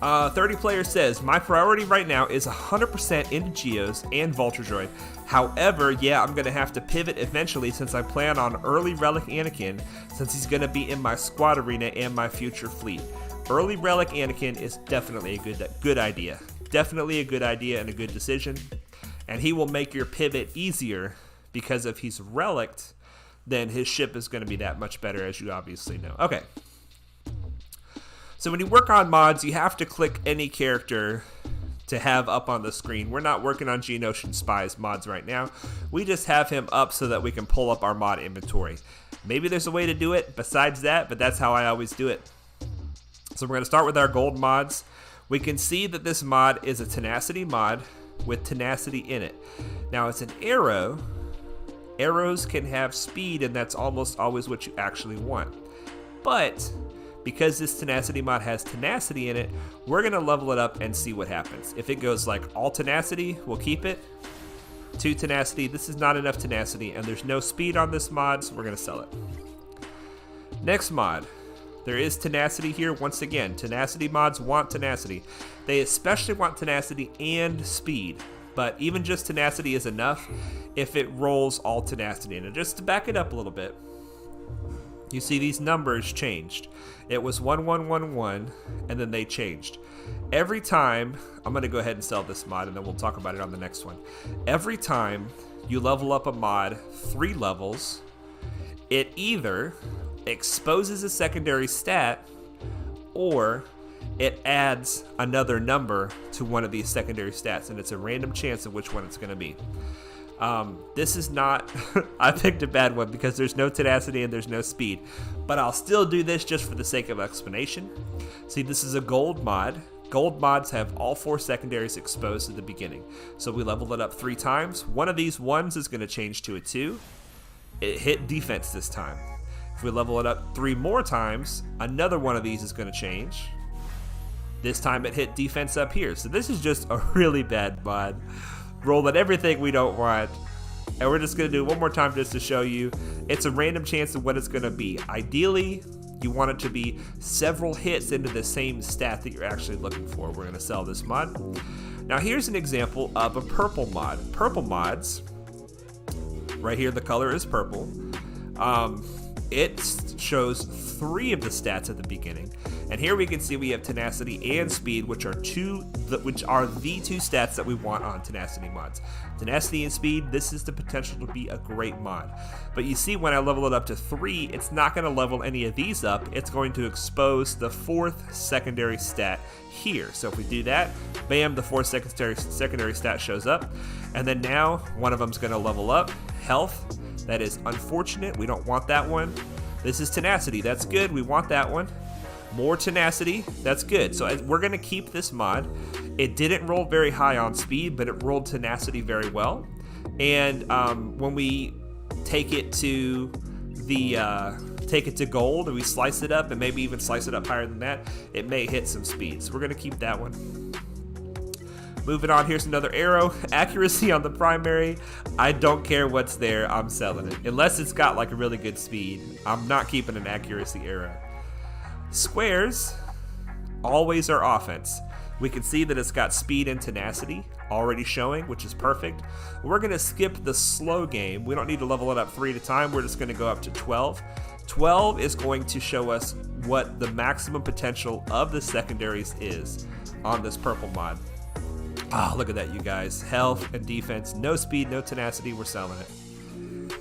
30 Player says, my priority right now is 100% into Geos and Vulture Droid. However, yeah, I'm going to have to pivot eventually since I plan on early Relic Anakin, since he's going to be in my squad arena and my future fleet. Early Relic Anakin is definitely a good idea. Definitely a good idea and a good decision. And he will make your pivot easier because if he's relicked, then his ship is going to be that much better, as you obviously know. Okay. So when you work on mods, you have to click any character to have up on the screen. We're not working on Geonosian Spies mods right now. We just have him up so that we can pull up our mod inventory. Maybe there's a way to do it besides that, but that's how I always do it. So we're going to start with our gold mods. We can see that this mod is a tenacity mod with tenacity in it. Now it's an arrow. Arrows can have speed, and that's almost always what you actually want. But because this tenacity mod has tenacity in it, we're going to level it up and see what happens. If it goes like all tenacity, we'll keep it. 2 tenacity, this is not enough tenacity, and there's no speed on this mod, so we're going to sell it. Next mod. There is tenacity here. Once again, tenacity mods want tenacity. They especially want tenacity and speed, but even just tenacity is enough if it rolls all tenacity. And just to back it up a little bit, you see these numbers changed. It was 1111, and then they changed. Every time, I'm going to go ahead and sell this mod, and then we'll talk about it on the next one. Every time you level up a mod 3 levels, it either exposes a secondary stat or it adds another number to one of these secondary stats, and it's a random chance of which one it's going to be. This is not I picked a bad one because there's no tenacity and there's no speed, but I'll still do this just for the sake of explanation. See, this is a gold mod. Gold mods have all 4 secondaries exposed at the beginning, so we leveled it up 3 times. One of these 1s is going to change to a 2. It hit defense this time. If we level it up 3 more times, another one of these is going to change. This time it hit defense up here. So this is just a really bad mod. Rolling everything we don't want. And we're just going to do it one more time just to show you. It's a random chance of what it's going to be. Ideally, you want it to be several hits into the same stat that you're actually looking for. We're going to sell this mod. Now here's an example of a purple mod. Purple mods, right here the color is purple. It shows 3 of the stats at the beginning, and here we can see we have tenacity and speed, which are the 2 stats that we want on tenacity mods. Tenacity and speed, this is the potential to be a great mod. But you see when I level it up to 3, it's not going to level any of these up. It's going to expose the 4th secondary stat here. So if we do that, bam, the 4th secondary stat shows up, and then now one of them is going to level up. Health. That is unfortunate. We don't want that one. This is tenacity. That's good. We want that one. More tenacity. That's good. So we're going to keep this mod. It didn't roll very high on speed, but it rolled tenacity very well. And when we take it to gold and we slice it up, and maybe even slice it up higher than that, it may hit some speed. So we're going to keep that one. Moving on, here's another arrow. Accuracy on the primary. I don't care what's there, I'm selling it. Unless it's got like a really good speed, I'm not keeping an accuracy arrow. Squares always are offense. We can see that it's got speed and tenacity already showing, which is perfect. We're going to skip the slow game. We don't need to level it up 3 at a time. We're just going to go up to 12. 12 is going to show us what the maximum potential of the secondaries is on this purple mod. Ah, look at that, you guys. Health and defense, no speed, no tenacity, we're selling it.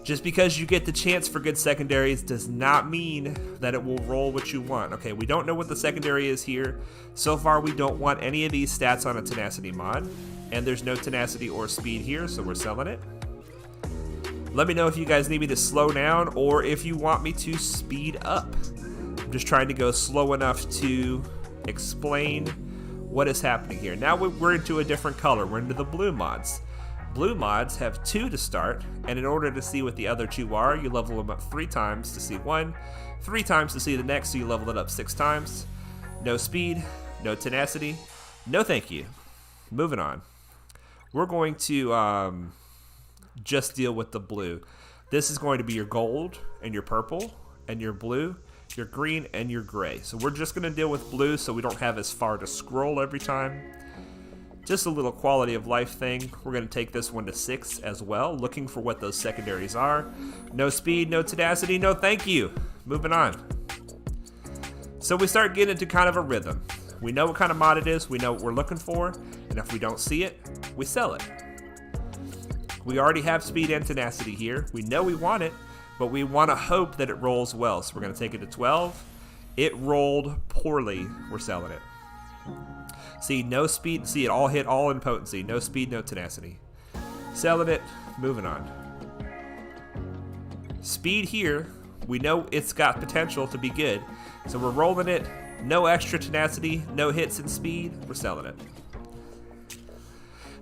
Just because you get the chance for good secondaries does not mean that it will roll what you want. Okay, we don't know what the secondary is here. So far, we don't want any of these stats on a tenacity mod. And there's no tenacity or speed here, so we're selling it. Let me know if you guys need me to slow down or if you want me to speed up. I'm just trying to go slow enough to explain what is happening here. Now we're into a different color. We're into the blue mods. Blue mods have 2 to start, and in order to see what the other 2 are, you level them up 3 times to see one, 3 times to see the next, so you level it up 6 times. No speed, no tenacity, no thank you. Moving on. We're going to just deal with the blue. This is going to be your gold and your purple and your blue. your green, and your gray. So we're just gonna deal with blue so we don't have as far to scroll every time. Just a little quality of life thing. We're gonna take this one to 6 as well, looking for what those secondaries are. No speed, no tenacity, no thank you. Moving on. So we start getting into kind of a rhythm. We know what kind of mod it is, we know what we're looking for, and if we don't see it, we sell it. We already have speed and tenacity here. We know we want it, but we want to hope that it rolls well. So we're going to take it to 12. It rolled poorly. We're selling it. See, no speed. See, it all hit all in potency. No speed, no tenacity. Selling it. Moving on. Speed here. We know it's got potential to be good. So we're rolling it. No extra tenacity. No hits in speed. We're selling it.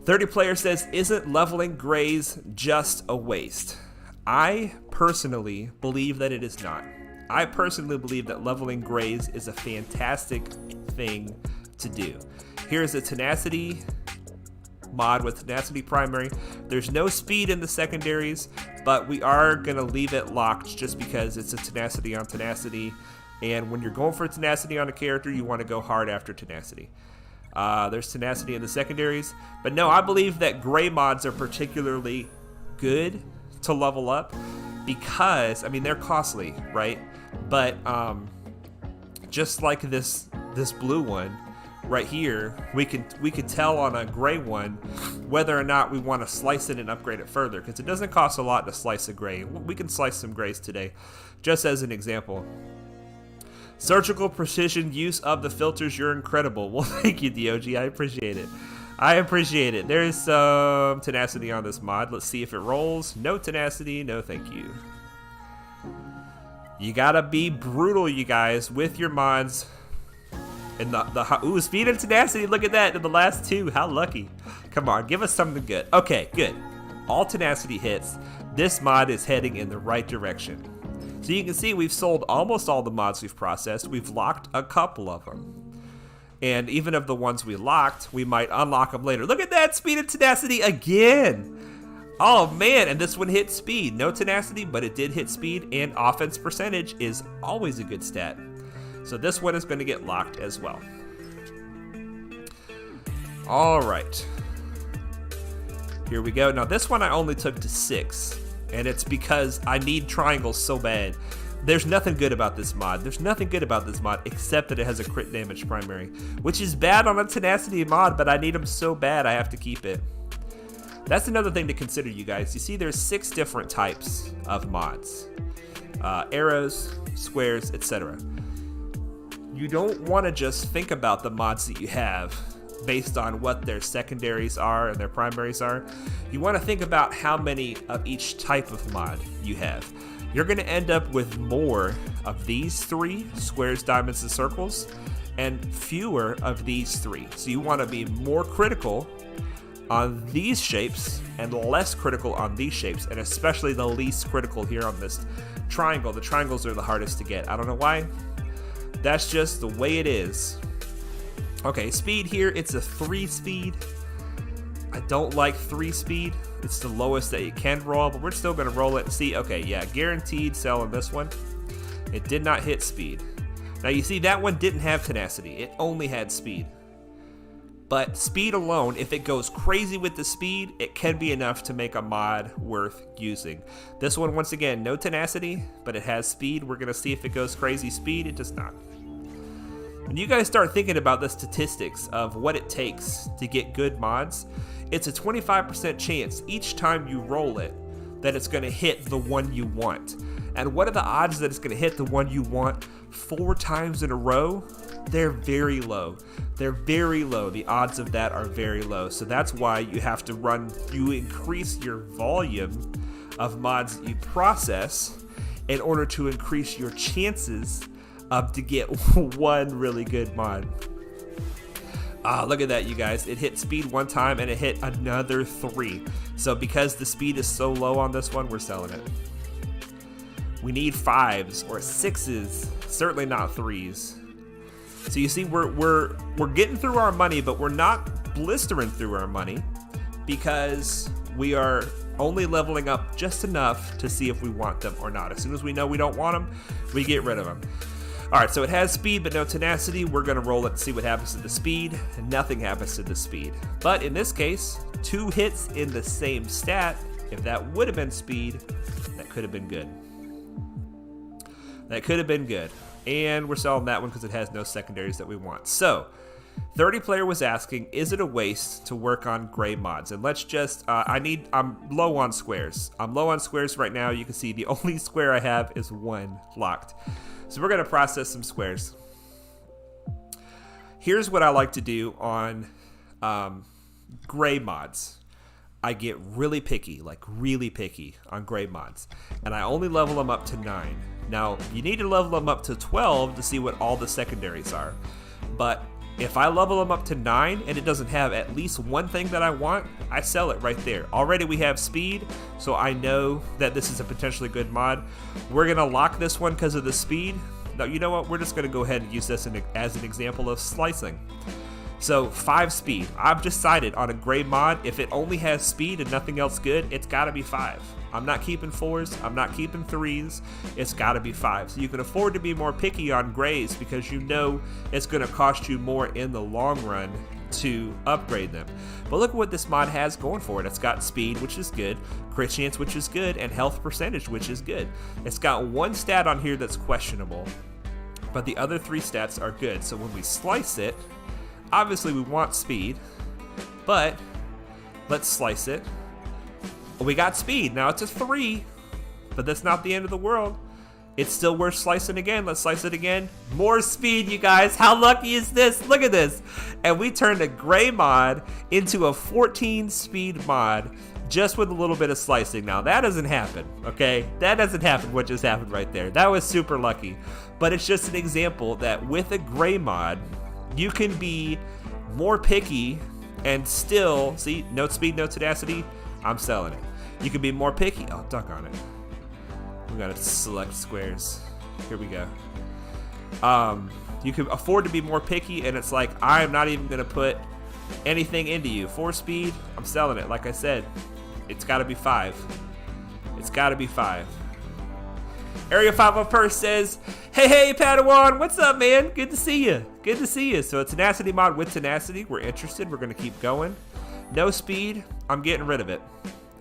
30 player says, isn't leveling grays just a waste? I personally believe that it is not. I personally believe that leveling grays is a fantastic thing to do. Here's a tenacity mod with tenacity primary. There's no speed in the secondaries, but we are gonna leave it locked just because it's a tenacity on tenacity. And when you're going for tenacity on a character, you want to go hard after tenacity. There's tenacity in the secondaries, but no, I believe that gray mods are particularly good to level up because, I mean, they're costly, right? But just like this blue one right here, we could tell on a gray one whether or not we want to slice it and upgrade it further, because it doesn't cost a lot to slice a gray. We can slice some grays today, just as an example. Surgical precision use of the filters, you're incredible. Well, thank you, DOG. I appreciate it. I appreciate it. There is some tenacity on this mod. Let's see if it rolls. No tenacity. No thank you. You gotta be brutal, you guys, with your mods. And ooh, speed and tenacity. Look at that in the last two. How lucky. Come on, give us something good. Okay, good. All tenacity hits. This mod is heading in the right direction. So you can see we've sold almost all the mods we've processed. We've locked a couple of them. And even of the ones we locked, we might unlock them later. Look at that, speed and tenacity again. Oh man, and this one hit speed. No tenacity, but it did hit speed, and offense percentage is always a good stat. So this one is going to get locked as well. All right. Here we go. Now this one I only took to 6. And it's because I need triangles so bad. There's nothing good about this mod. There's nothing good about this mod except that it has a crit damage primary, which is bad on a tenacity mod, but I need them so bad I have to keep it. That's another thing to consider, you guys. You see there's 6 different types of mods. Arrows, squares, etc. You don't want to just think about the mods that you have based on what their secondaries are and their primaries are. You want to think about how many of each type of mod you have. You're going to end up with more of these 3, squares, diamonds, and circles, and fewer of these 3. So you want to be more critical on these shapes and less critical on these shapes, and especially the least critical here on this triangle. The triangles are the hardest to get. I don't know why. That's just the way it is. Okay, speed here, it's a 3 speed. I don't like 3 speed. It's the lowest that you can roll, but we're still gonna roll it and see. Okay, yeah, guaranteed sell on this one. It did not hit speed. Now you see that one didn't have tenacity. It only had speed. But speed alone, if it goes crazy with the speed, it can be enough to make a mod worth using. This one, once again, no tenacity, but it has speed. We're gonna see if it goes crazy speed. It does not. When you guys start thinking about the statistics of what it takes to get good mods, it's a 25% chance each time you roll it that it's going to hit the one you want. And what are the odds that it's going to hit the one you want 4 times in a row? They're very low. They're very low. The odds of that are very low. So that's why you have to increase your volume of mods that you process in order to increase your chances to get one really good mod. Look at that, you guys. It hit speed 1 time and it hit another 3. So because the speed is so low on this one, we're selling it. We need 5s or 6s, certainly not 3s. So you see, we're getting through our money, but we're not blistering through our money because we are only leveling up just enough to see if we want them or not. As soon as we know we don't want them, we get rid of them. Alright, so it has speed but no tenacity. We're going to roll it and see what happens to the speed. And nothing happens to the speed. But in this case, 2 hits in the same stat. If that would have been speed, that could have been good. That could have been good. And we're selling that one because it has no secondaries that we want. So, 30 player was asking, is it a waste to work on gray mods? And let's just, I'm low on squares. I'm low on squares right now. You can see the only square I have is 1 locked. So we're going to process some squares. Here's what I like to do on gray mods. I get really picky, like really picky on gray mods. And I only level them up to 9. Now, you need to level them up to 12 to see what all the secondaries are. But if I level them up to 9 and it doesn't have at least one thing that I want, I sell it right there. Already we have speed, so I know that this is a potentially good mod. We're going to lock this one because of the speed. Now, you know what? We're just going to go ahead and use this as an example of slicing. So 5 speed. I've decided on a gray mod, if it only has speed and nothing else good, it's got to be 5. I'm not keeping 4s, I'm not keeping 3s, it's got to be 5. So you can afford to be more picky on grays because you know it's going to cost you more in the long run to upgrade them. But look at what this mod has going for it. It's got speed, which is good, crit chance, which is good, and health percentage, which is good. It's got 1 stat on here that's questionable, but the other 3 stats are good. So when we slice it, obviously we want speed, but let's slice it. We got speed. Now it's a 3, but that's not the end of the world. It's still worth slicing again. Let's slice it again. More speed, you guys. How lucky is this? Look at this. And we turned a gray mod into a 14 speed mod just with a little bit of slicing. Now that doesn't happen, okay? That doesn't happen what just happened right there. That was super lucky. But it's just an example that with a gray mod, you can be more picky and still, see, no speed, no tenacity, I'm selling it. You can be more picky. Oh, duck on it. We gotta select squares. Here we go. You can afford to be more picky, and it's like, I'm not even gonna put anything into you. 4 speed, I'm selling it. Like I said, it's gotta be 5. It's gotta be 5. Area 501 says, hey Padawan, what's up, man? Good to see you. Good to see you. So a tenacity mod with tenacity. We're interested. We're gonna keep going. No speed, I'm getting rid of it.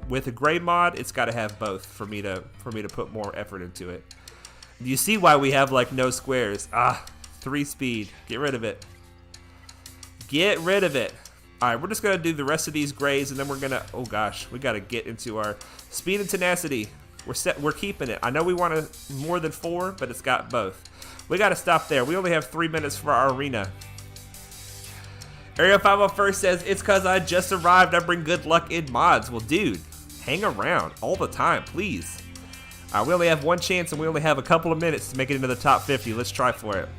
With a gray mod, it's got to have both for me to put more effort into it. You see why we have like no squares? 3 speed. Get rid of it. Get rid of it. All right, we're just gonna do the rest of these grays, and then we're gonna. Oh gosh, we got to get into our speed and tenacity. We're keeping it. I know we want more than 4, but it's got both. We got to stop there. We only have 3 minutes for our arena. Area 501 says, it's because I just arrived. I bring good luck in mods. Well, dude, hang around all the time, please. We only have 1 chance, and we only have a couple of minutes to make it into the top 50. Let's try for it.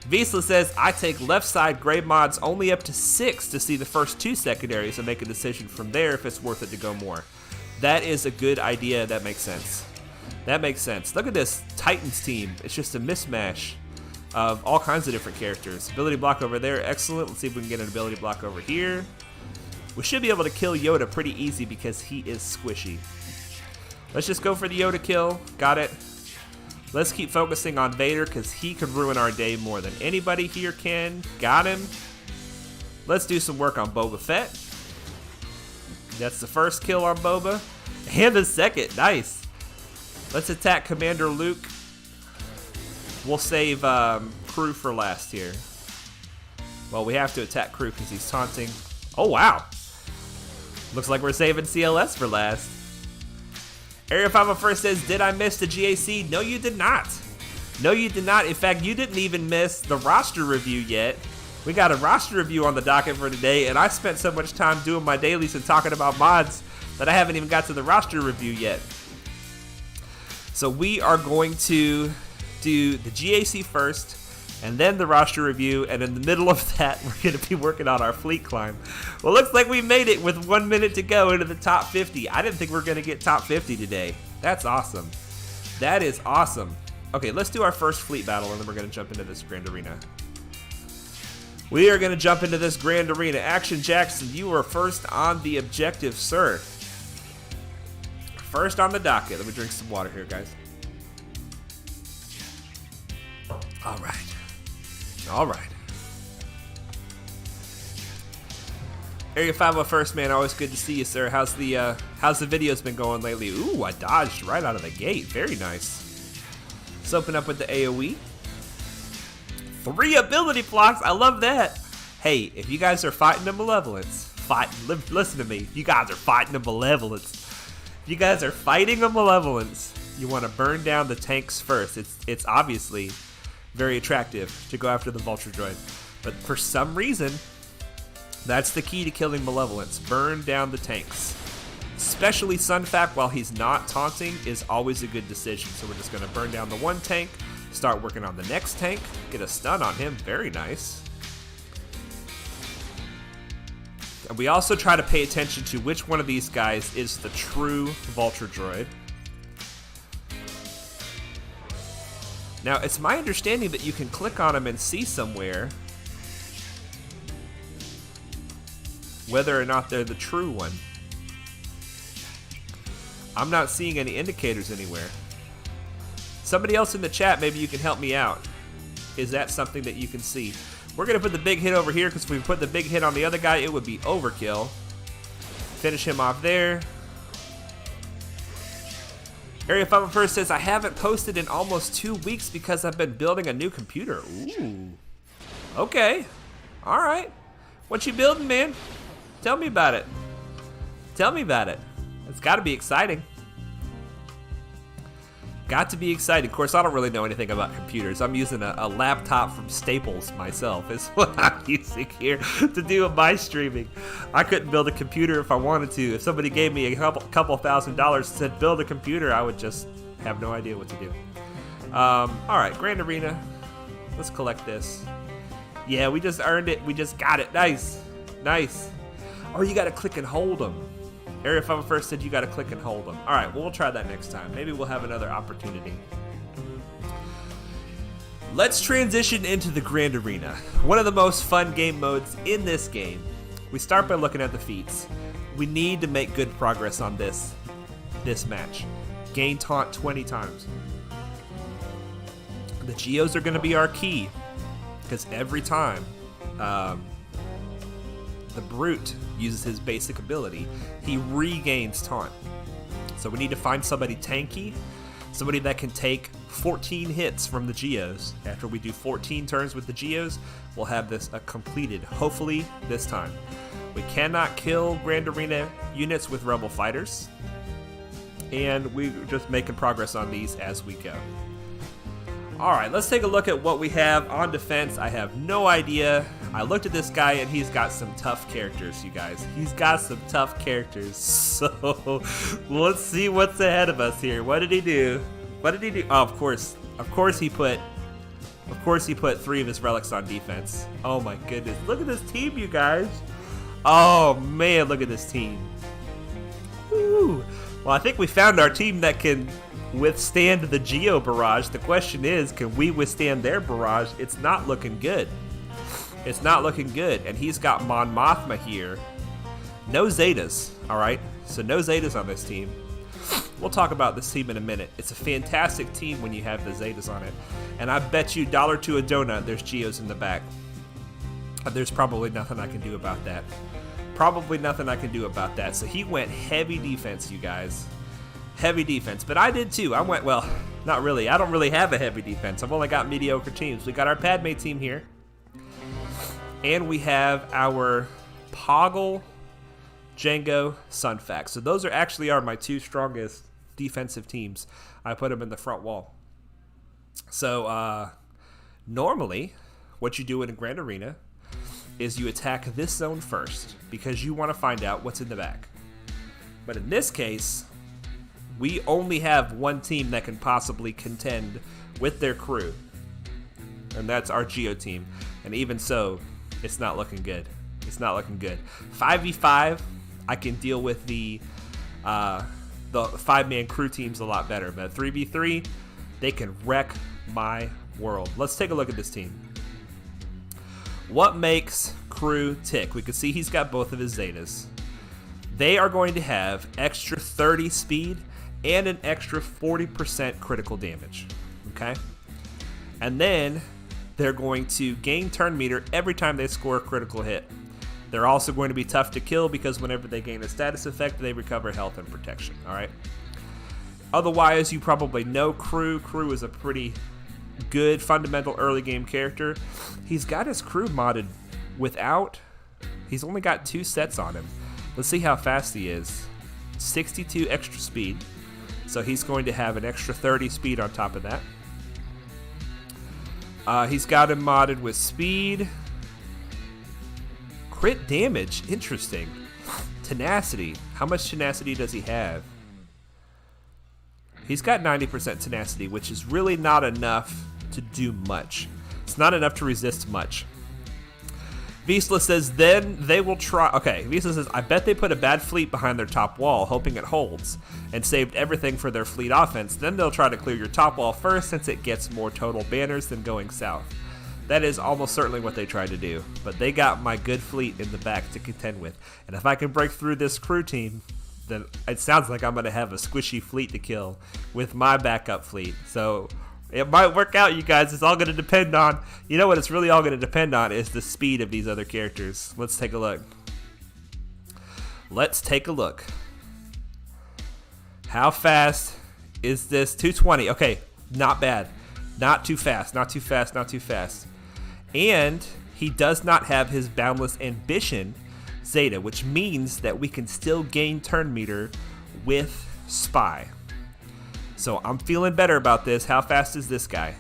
Visla says, I take left side gray mods only up to 6 to see the first 2 secondaries and make a decision from there if it's worth it to go more. That is a good idea. That makes sense. That makes sense. Look at this Titans team. It's just a mismatch of all kinds of different characters. Ability block over there, excellent. Let's see if we can get an ability block over here. We should be able to kill Yoda pretty easy because he is squishy. Let's just go for the Yoda kill. Got it. Let's keep focusing on Vader because he could ruin our day more than anybody here can. Got him. Let's do some work on Boba Fett. That's the first kill on Boba. And the second. Nice. Let's attack Commander Luke. We'll save Crew for last here. Well, we have to attack Crew because he's taunting. Oh, wow. Looks like we're saving CLS for last. Area 501 says, did I miss the GAC? No, you did not. No, you did not. In fact, you didn't even miss the roster review yet. We got a roster review on the docket for today, and I spent so much time doing my dailies and talking about mods that I haven't even got to the roster review yet. So we are going to do the GAC first, and then the roster review, and in the middle of that, we're going to be working on our fleet climb. Well, looks like we made it with 1 minute to go into the top 50. I didn't think we were going to get top 50 today. That's awesome. That is awesome. Okay, let's do our first fleet battle, and then we're going to jump into this grand arena. We are going to jump into this grand arena. Action Jackson, you are first on the objective, sir. First on the docket. Let me drink some water here, guys. All right. All right. Area 501st, man, always good to see you, sir. How's the videos been going lately? Ooh, I dodged right out of the gate. Very nice. Let's open up with the AoE. 3 ability blocks. I love that. Hey, if you guys are fighting a malevolence, listen to me. If you guys are fighting a malevolence, you want to burn down the tanks first. It's obviously very attractive to go after the Vulture Droid, but for some reason, that's the key to killing malevolence. Burn down the tanks. Especially Sunfac, while he's not taunting, is always a good decision. So we're just going to burn down the one tank, start working on the next tank, get a stun on him. Very nice. And we also try to pay attention to which one of these guys is the true Vulture Droid. Now, it's my understanding that you can click on him and see somewhere whether or not they're the true one. I'm not seeing any indicators anywhere. Somebody else in the chat, maybe you can help me out. Is that something that you can see? We're going to put the big hit over here, because if we put the big hit on the other guy, it would be overkill. Finish him off there. Area 501st says, I haven't posted in almost 2 weeks because I've been building a new computer. Ooh. Okay. All right. What you building, man? Tell me about it. Tell me about it. It's got to be exciting. Got to be exciting. Of course, I don't really know anything about computers. I'm using a laptop from Staples myself. Is what I'm using here to do my streaming. I couldn't build a computer if I wanted to. If somebody gave me a couple $1,000 and said build a computer, I would just have no idea what to do. All right, Grand Arena. Let's collect this. Yeah, we just earned it. We just got it. Nice. Nice. Oh, you got to click and hold them. Area 501st said you got to click and hold them. All right, well, we'll try that next time. Maybe we'll have another opportunity. Let's transition into the Grand Arena. One of the most fun game modes in this game. We start by looking at the feats. We need to make good progress on this match. Gain taunt 20 times. The Geos are going to be our key, because every time the Brute uses his basic ability, he regains taunt. So we need to find somebody tanky, somebody that can take 14 hits from the Geos. After we do 14 turns with the Geos, we'll have this completed, hopefully this time. We cannot kill Grand Arena units with Rebel Fighters, and we're just making progress on these as we go. Alright, let's take a look at what we have on defense. I have no idea. I looked at this guy and he's got some tough characters, you guys. He's got some tough characters. So, let's see what's ahead of us here. What did he do? What did he do? Oh, of course he put 3 of his relics on defense. Oh my goodness. Look at this team, you guys. Oh man, look at this team. Woo. Well, I think we found our team that can withstand the Geo barrage. The question is, can we withstand their barrage? It's not looking good. It's not looking good. And he's got mothma here. No Zetas, alright? So no Zetas on this team. We'll talk about this team in a minute. It's a fantastic team when you have the Zetas on it. And I bet you $1 to a donut there's Geos in the back. There's probably nothing I can do about that. Probably nothing I can do about that. So he went heavy defense, you guys. Heavy defense, but I did too. I went, well, not really. I don't really have a heavy defense. I've only got mediocre teams. We got our Padme team here. And we have our Poggle, Jango, Sunfac. So those are actually my 2 strongest defensive teams. I put them in the front wall. So normally, what you do in a Grand Arena is you attack this zone first, because you want to find out what's in the back. But in this case, we only have one team that can possibly contend with their crew, and that's our Geo team. And even so, it's not looking good. It's not looking good. 5v5, I can deal with the 5-man crew teams a lot better, but 3v3, they can wreck my world. Let's take a look at this team. What makes crew tick? We can see he's got both of his Zetas. They are going to have extra 30 speed and an extra 40% critical damage, okay? And then they're going to gain turn meter every time they score a critical hit. They're also going to be tough to kill because whenever they gain a status effect, they recover health and protection, alright? Otherwise, you probably know Crew. Crew is a pretty good fundamental early game character. He's got his Crew modded without... He's only got 2 sets on him. Let's see how fast he is. 62 extra speed. So he's going to have an extra 30 speed on top of that. He's got him modded with speed. Crit damage. Interesting. Tenacity. How much tenacity does he have? He's got 90% tenacity, which is really not enough to do much. It's not enough to resist much. Vizsla says, then they will try... Okay, Vizsla says, I bet they put a bad fleet behind their top wall, hoping it holds, and saved everything for their fleet offense. Then they'll try to clear your top wall first, since it gets more total banners than going south. That is almost certainly what they tried to do, but they got my good fleet in the back to contend with. And if I can break through this Crew team, then it sounds like I'm going to have a squishy fleet to kill with my backup fleet. So... it might work out, you guys. It's all going to depend on... You know what it's really all going to depend on is the speed of these other characters. Let's take a look. Let's take a look. How fast is this? 220. Okay, not bad. Not too fast. Not too fast. Not too fast. And he does not have his Boundless Ambition Zeta, which means that we can still gain turn meter with Spy. So I'm feeling better about this. How fast is this guy?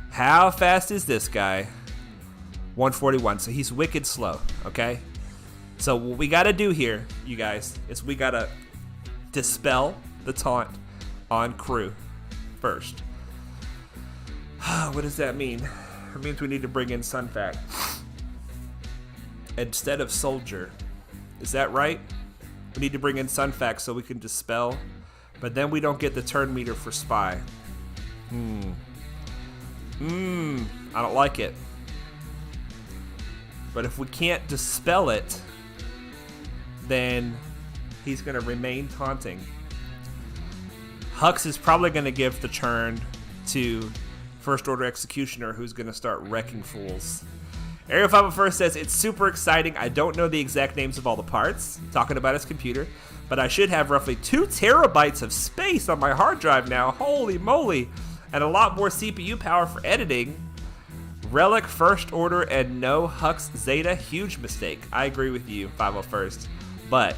How fast is this guy? 141. So he's wicked slow, okay? So what we got to do here, you guys, is we got to dispel the taunt on Crew first. What does that mean? It means we need to bring in Sunfac instead of Soldier. Is that right? We need to bring in Sunfac so we can dispel... But then we don't get the turn meter for Spy. I don't like it. But if we can't dispel it, then he's going to remain taunting. Hux is probably going to give the turn to First Order Executioner, who's going to start wrecking fools. Area 501 says, it's super exciting. I don't know the exact names of all the parts. Talking about his computer. But I should have roughly 2 terabytes of space on my hard drive now. Holy moly. And a lot more CPU power for editing. Relic, First Order, and no Hux Zeta. Huge mistake. I agree with you, 501st. But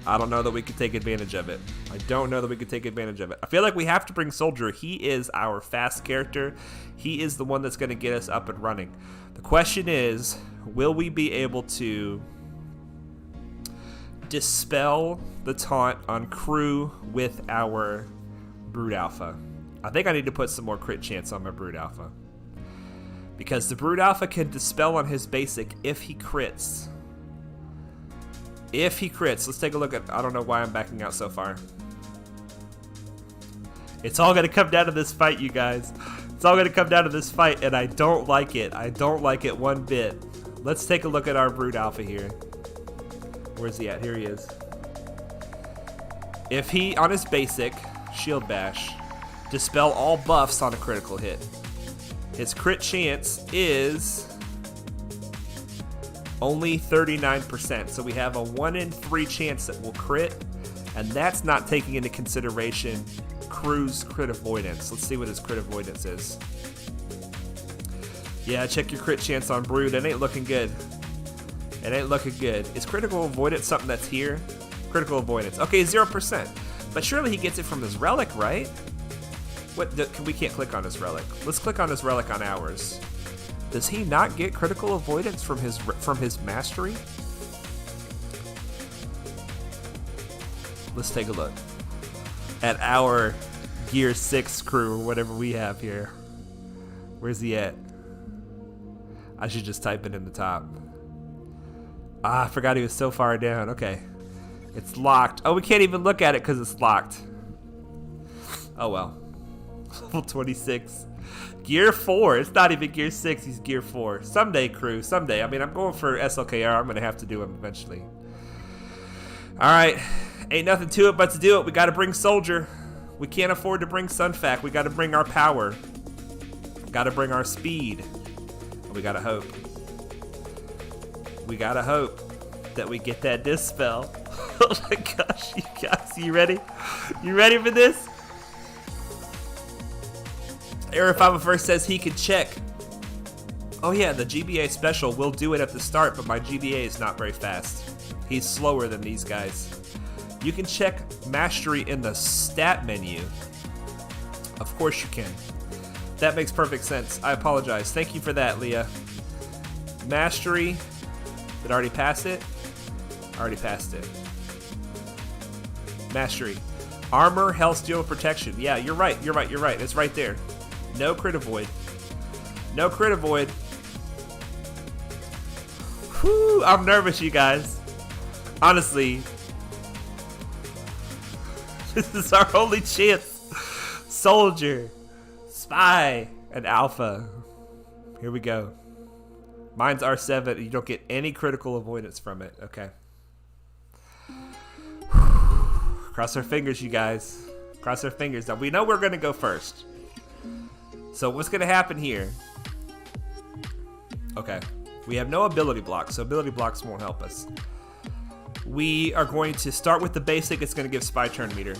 I don't know that we could take advantage of it. I don't know that we could take advantage of it. I feel like we have to bring Soldier. He is our fast character. He is the one that's going to get us up and running. The question is, will we be able to dispel the taunt on Crew with our Brood Alpha? I think I need to put some more crit chance on my Brood Alpha, because the Brood Alpha can dispel on his basic if he crits. If he crits. Let's take a look at... I don't know why I'm backing out so far. It's all going to come down to this fight, you guys. It's all going to come down to this fight, and I don't like it. I don't like it one bit. Let's take a look at our Brood Alpha here. Where's he at? Here he is. If he, on his basic, Shield Bash, dispel all buffs on a critical hit, his crit chance is only 39%. So we have a 1 in 3 chance that we'll crit, and that's not taking into consideration Crew's crit avoidance. Let's see what his crit avoidance is. Yeah, check your crit chance on Brood. It ain't looking good. It ain't looking good. Is critical avoidance something that's here? Critical avoidance. Okay, 0%. But surely he gets it from his relic, right? What? We can't click on his relic. Let's click on his relic on ours. Does he not get critical avoidance from his mastery? Let's take a look at our Gear 6 Crew, or whatever we have here. Where's he at? I should just type it in the top. Ah, I forgot he was so far down. Okay. It's locked. Oh, we can't even look at it because it's locked. Oh, well. Level 26. Gear 4. It's not even Gear 6. He's Gear 4. Someday, Crew. Someday. I mean, I'm going for SLKR. I'm going to have to do him eventually. Alright. Ain't nothing to it but to do it. We got to bring Soldier. We can't afford to bring Sunfac. We got to bring our power. Got to bring our speed. We gotta hope. We gotta hope that we get that dispel. Oh my gosh, you guys, you ready? You ready for this? Era5 first says he could check. Oh yeah, the GBA special will do it at the start, but my GBA is not very fast. He's slower than these guys. You can check mastery in the stat menu. Of course you can. That makes perfect sense. I apologize. Thank you for that, Leah. Mastery. Did I already pass it? I already passed it. Mastery. Armor, health, steal, protection. Yeah, you're right. You're right. You're right. It's right there. No crit avoid. No crit avoid. Whew, I'm nervous, you guys. Honestly. This is our only chance. Soldier, Spy, and Alpha. Here we go. Mine's R7. You don't get any critical avoidance from it. Okay. Cross our fingers, you guys. Cross our fingers. Now, we know we're going to go first. So what's going to happen here? Okay. We have no ability blocks, so ability blocks won't help us. We are going to start with the basic. It's going to give Spy turn meter.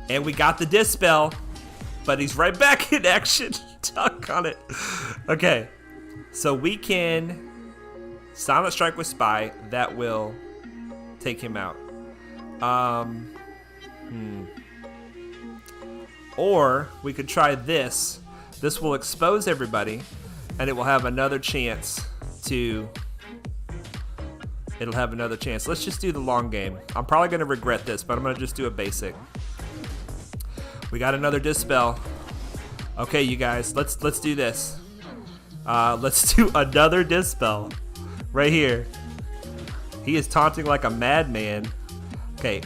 And we got the dispel, but he's right back in action. Doggone it. Okay. So we can Silent Strike with Spy. That will take him out. Or we could try this. This will expose everybody, and it will have another chance to... It'll have another chance. Let's just do the long game. I'm probably going to regret this, but I'm going to just do a basic. We got another dispel. Okay, you guys, let's do this. Let's do another dispel right here. He is taunting like a madman. Okay,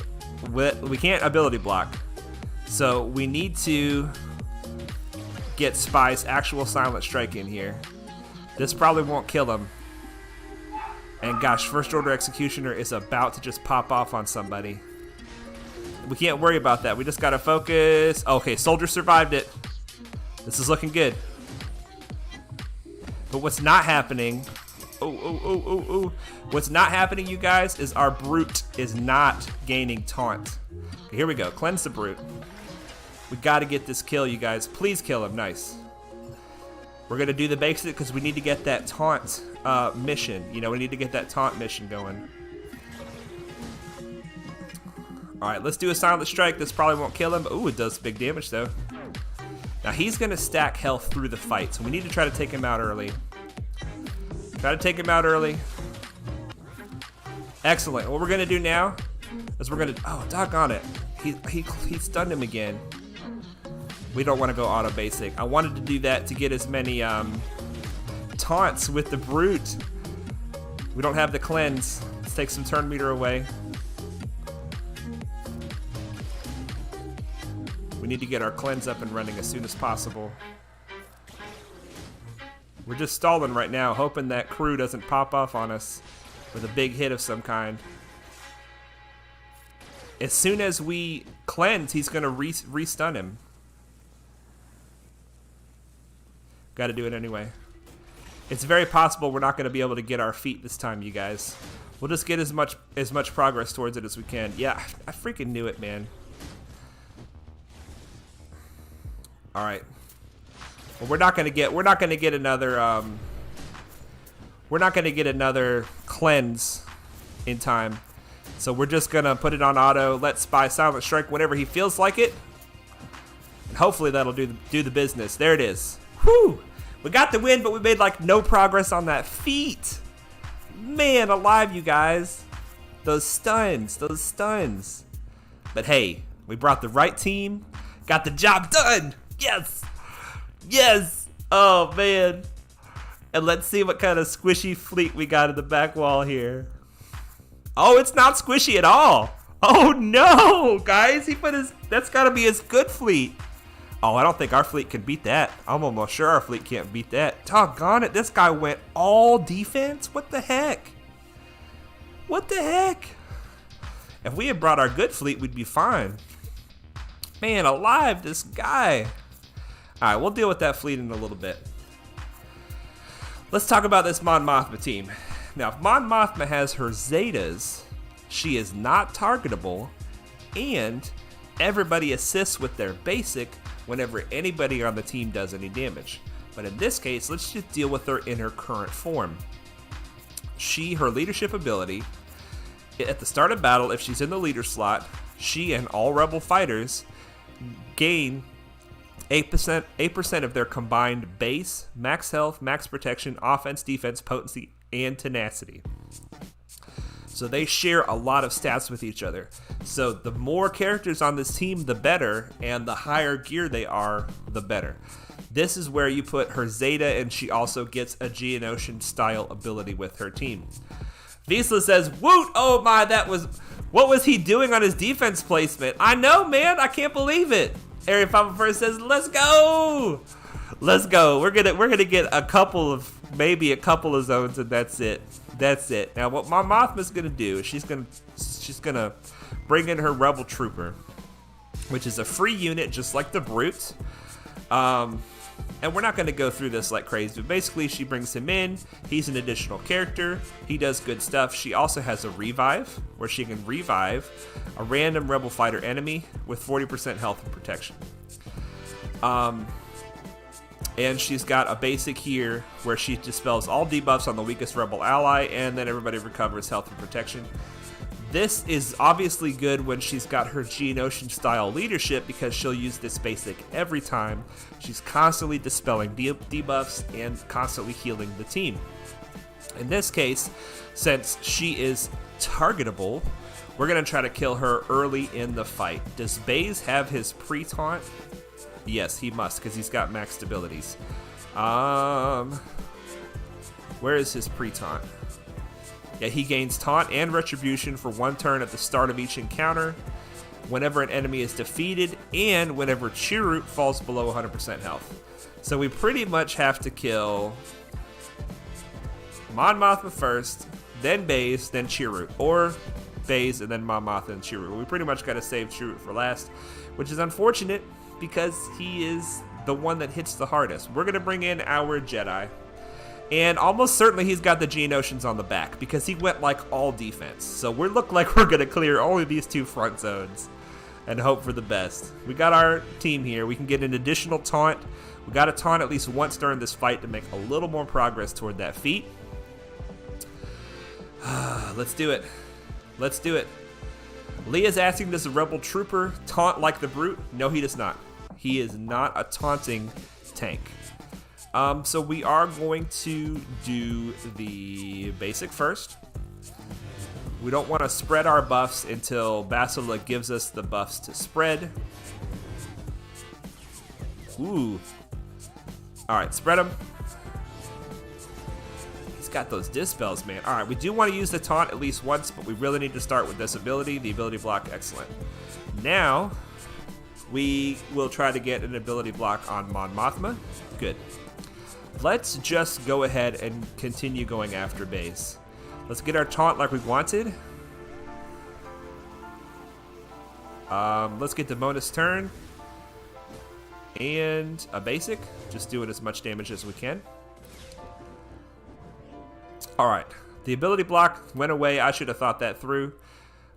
we can't ability block, so we need to get Spy's actual Silent Strike in here. This probably won't kill him. And gosh, First Order Executioner is about to just pop off on somebody. We can't worry about that. We just gotta focus. Okay, Soldier survived it. This is looking good. But what's not happening... What's not happening, you guys, is our Brute is not gaining taunt. Okay, here we go. Cleanse the Brute. We gotta get this kill, you guys. Please kill him. Nice. We're gonna do the basic because we need to get that taunt mission. You know, we need to get that taunt mission going. Alright, let's do a Silent Strike. This probably won't kill him. Ooh, it does big damage, though. Now, he's going to stack health through the fight, so we need to try to take him out early. Try to take him out early. Excellent. What we're going to do now is we're going to... Oh, doggone it. He stunned him again. We don't want to go auto basic. I wanted to do that to get as many taunts with the Brute. We don't have the cleanse. Let's take some turn meter away. We need to get our cleanse up and running as soon as possible. We're just stalling right now, hoping that crew doesn't pop off on us with a big hit of some kind. As soon as we cleanse, he's going to re-stun him. Got to do it anyway. It's very possible we're not going to be able to get our feet this time, you guys. We'll just get as much progress towards it as we can. Yeah, I freaking knew it, man. All right. Well, we're not gonna get another cleanse in time. So we're just gonna put it on auto. Let Spy Silent Strike whenever he feels like it, and hopefully that'll do the business. There it is. Whew! We got the win, but we made like no progress on that feat. Man, alive, you guys. Those stuns. But hey, we brought the right team. Got the job done. Yes! Yes! Oh, man. And let's see what kind of squishy fleet we got in the back wall here. Oh, it's not squishy at all. Oh, no, guys. That's got to be his good fleet. Oh, I don't think our fleet can beat that. I'm almost sure our fleet can't beat that. Doggone it. This guy went all defense? What the heck? What the heck? If we had brought our good fleet, we'd be fine. Man, alive, this guy. All right, we'll deal with that fleet in a little bit. Let's talk about this Mon Mothma team. Now, if Mon Mothma has her Zetas, she is not targetable, and everybody assists with their basic whenever anybody on the team does any damage. But in this case, let's just deal with her in her current form. Her leadership ability, at the start of battle, if she's in the leader slot, she and all rebel fighters gain 8% of their combined base, max health, max protection, offense, defense, potency, and tenacity. So they share a lot of stats with each other. So the more characters on this team, the better, and the higher gear they are, the better. This is where you put her Zeta, and she also gets a Geonosian style ability with her team. Vizsla says, "Woot! Oh my, what was he doing on his defense placement? I know, man. I can't believe it." Area 501 says, "Let's go, let's go." We're gonna get maybe a couple of zones, and that's it. That's it. Now, what my Mothma's gonna do is she's gonna bring in her Rebel Trooper, which is a free unit, just like the Brute. And we're not going to go through this like crazy, but basically she brings him in. He's an additional character. He does good stuff. She also has a revive, where she can revive a random rebel fighter enemy with 40% health and protection. And she's got a basic here where she dispels all debuffs on the weakest rebel ally, and then everybody recovers health and protection. This is obviously good when she's got her Geonosian style leadership, because she'll use this basic every time. She's constantly dispelling debuffs and constantly healing the team. In this case, since she is targetable, we're going to try to kill her early in the fight. Does Baze have his pre-taunt? Yes, he must, because he's got maxed abilities. Where is his pre-taunt? Yeah, he gains taunt and retribution for 1 turn at the start of each encounter, whenever an enemy is defeated, and whenever Chirrut falls below 100% health. So we pretty much have to kill Mon Mothma first, then Baze, then Chirrut, or Baze and then Mon Mothma and Chirrut. We pretty much got to save Chirrut for last, which is unfortunate because he is the one that hits the hardest. We're going to bring in our Jedi. And almost certainly he's got the Geonosians on the back, because he went like all defense. So we look like we're going to clear only these 2 front zones and hope for the best. We got our team here. We can get an additional taunt. We got to taunt at least once during this fight to make a little more progress toward that feat. Let's do it. Let's do it. Leah's asking, does the Rebel Trooper taunt like the Brute? No, he does not. He is not a taunting tank. So we are going to do the basic first. We don't want to spread our buffs until Bastilla gives us the buffs to spread. Ooh. Alright, spread them. He's got those dispels, man. Alright, we do want to use the taunt at least once, but we really need to start with this ability. The ability block, excellent. Now, we will try to get an ability block on Mon Mothma. Good. Let's just go ahead and continue going after Baze. Let's get our taunt like we wanted. Let's get the bonus turn. And a basic. Just doing as much damage as we can. Alright. The ability block went away. I should have thought that through.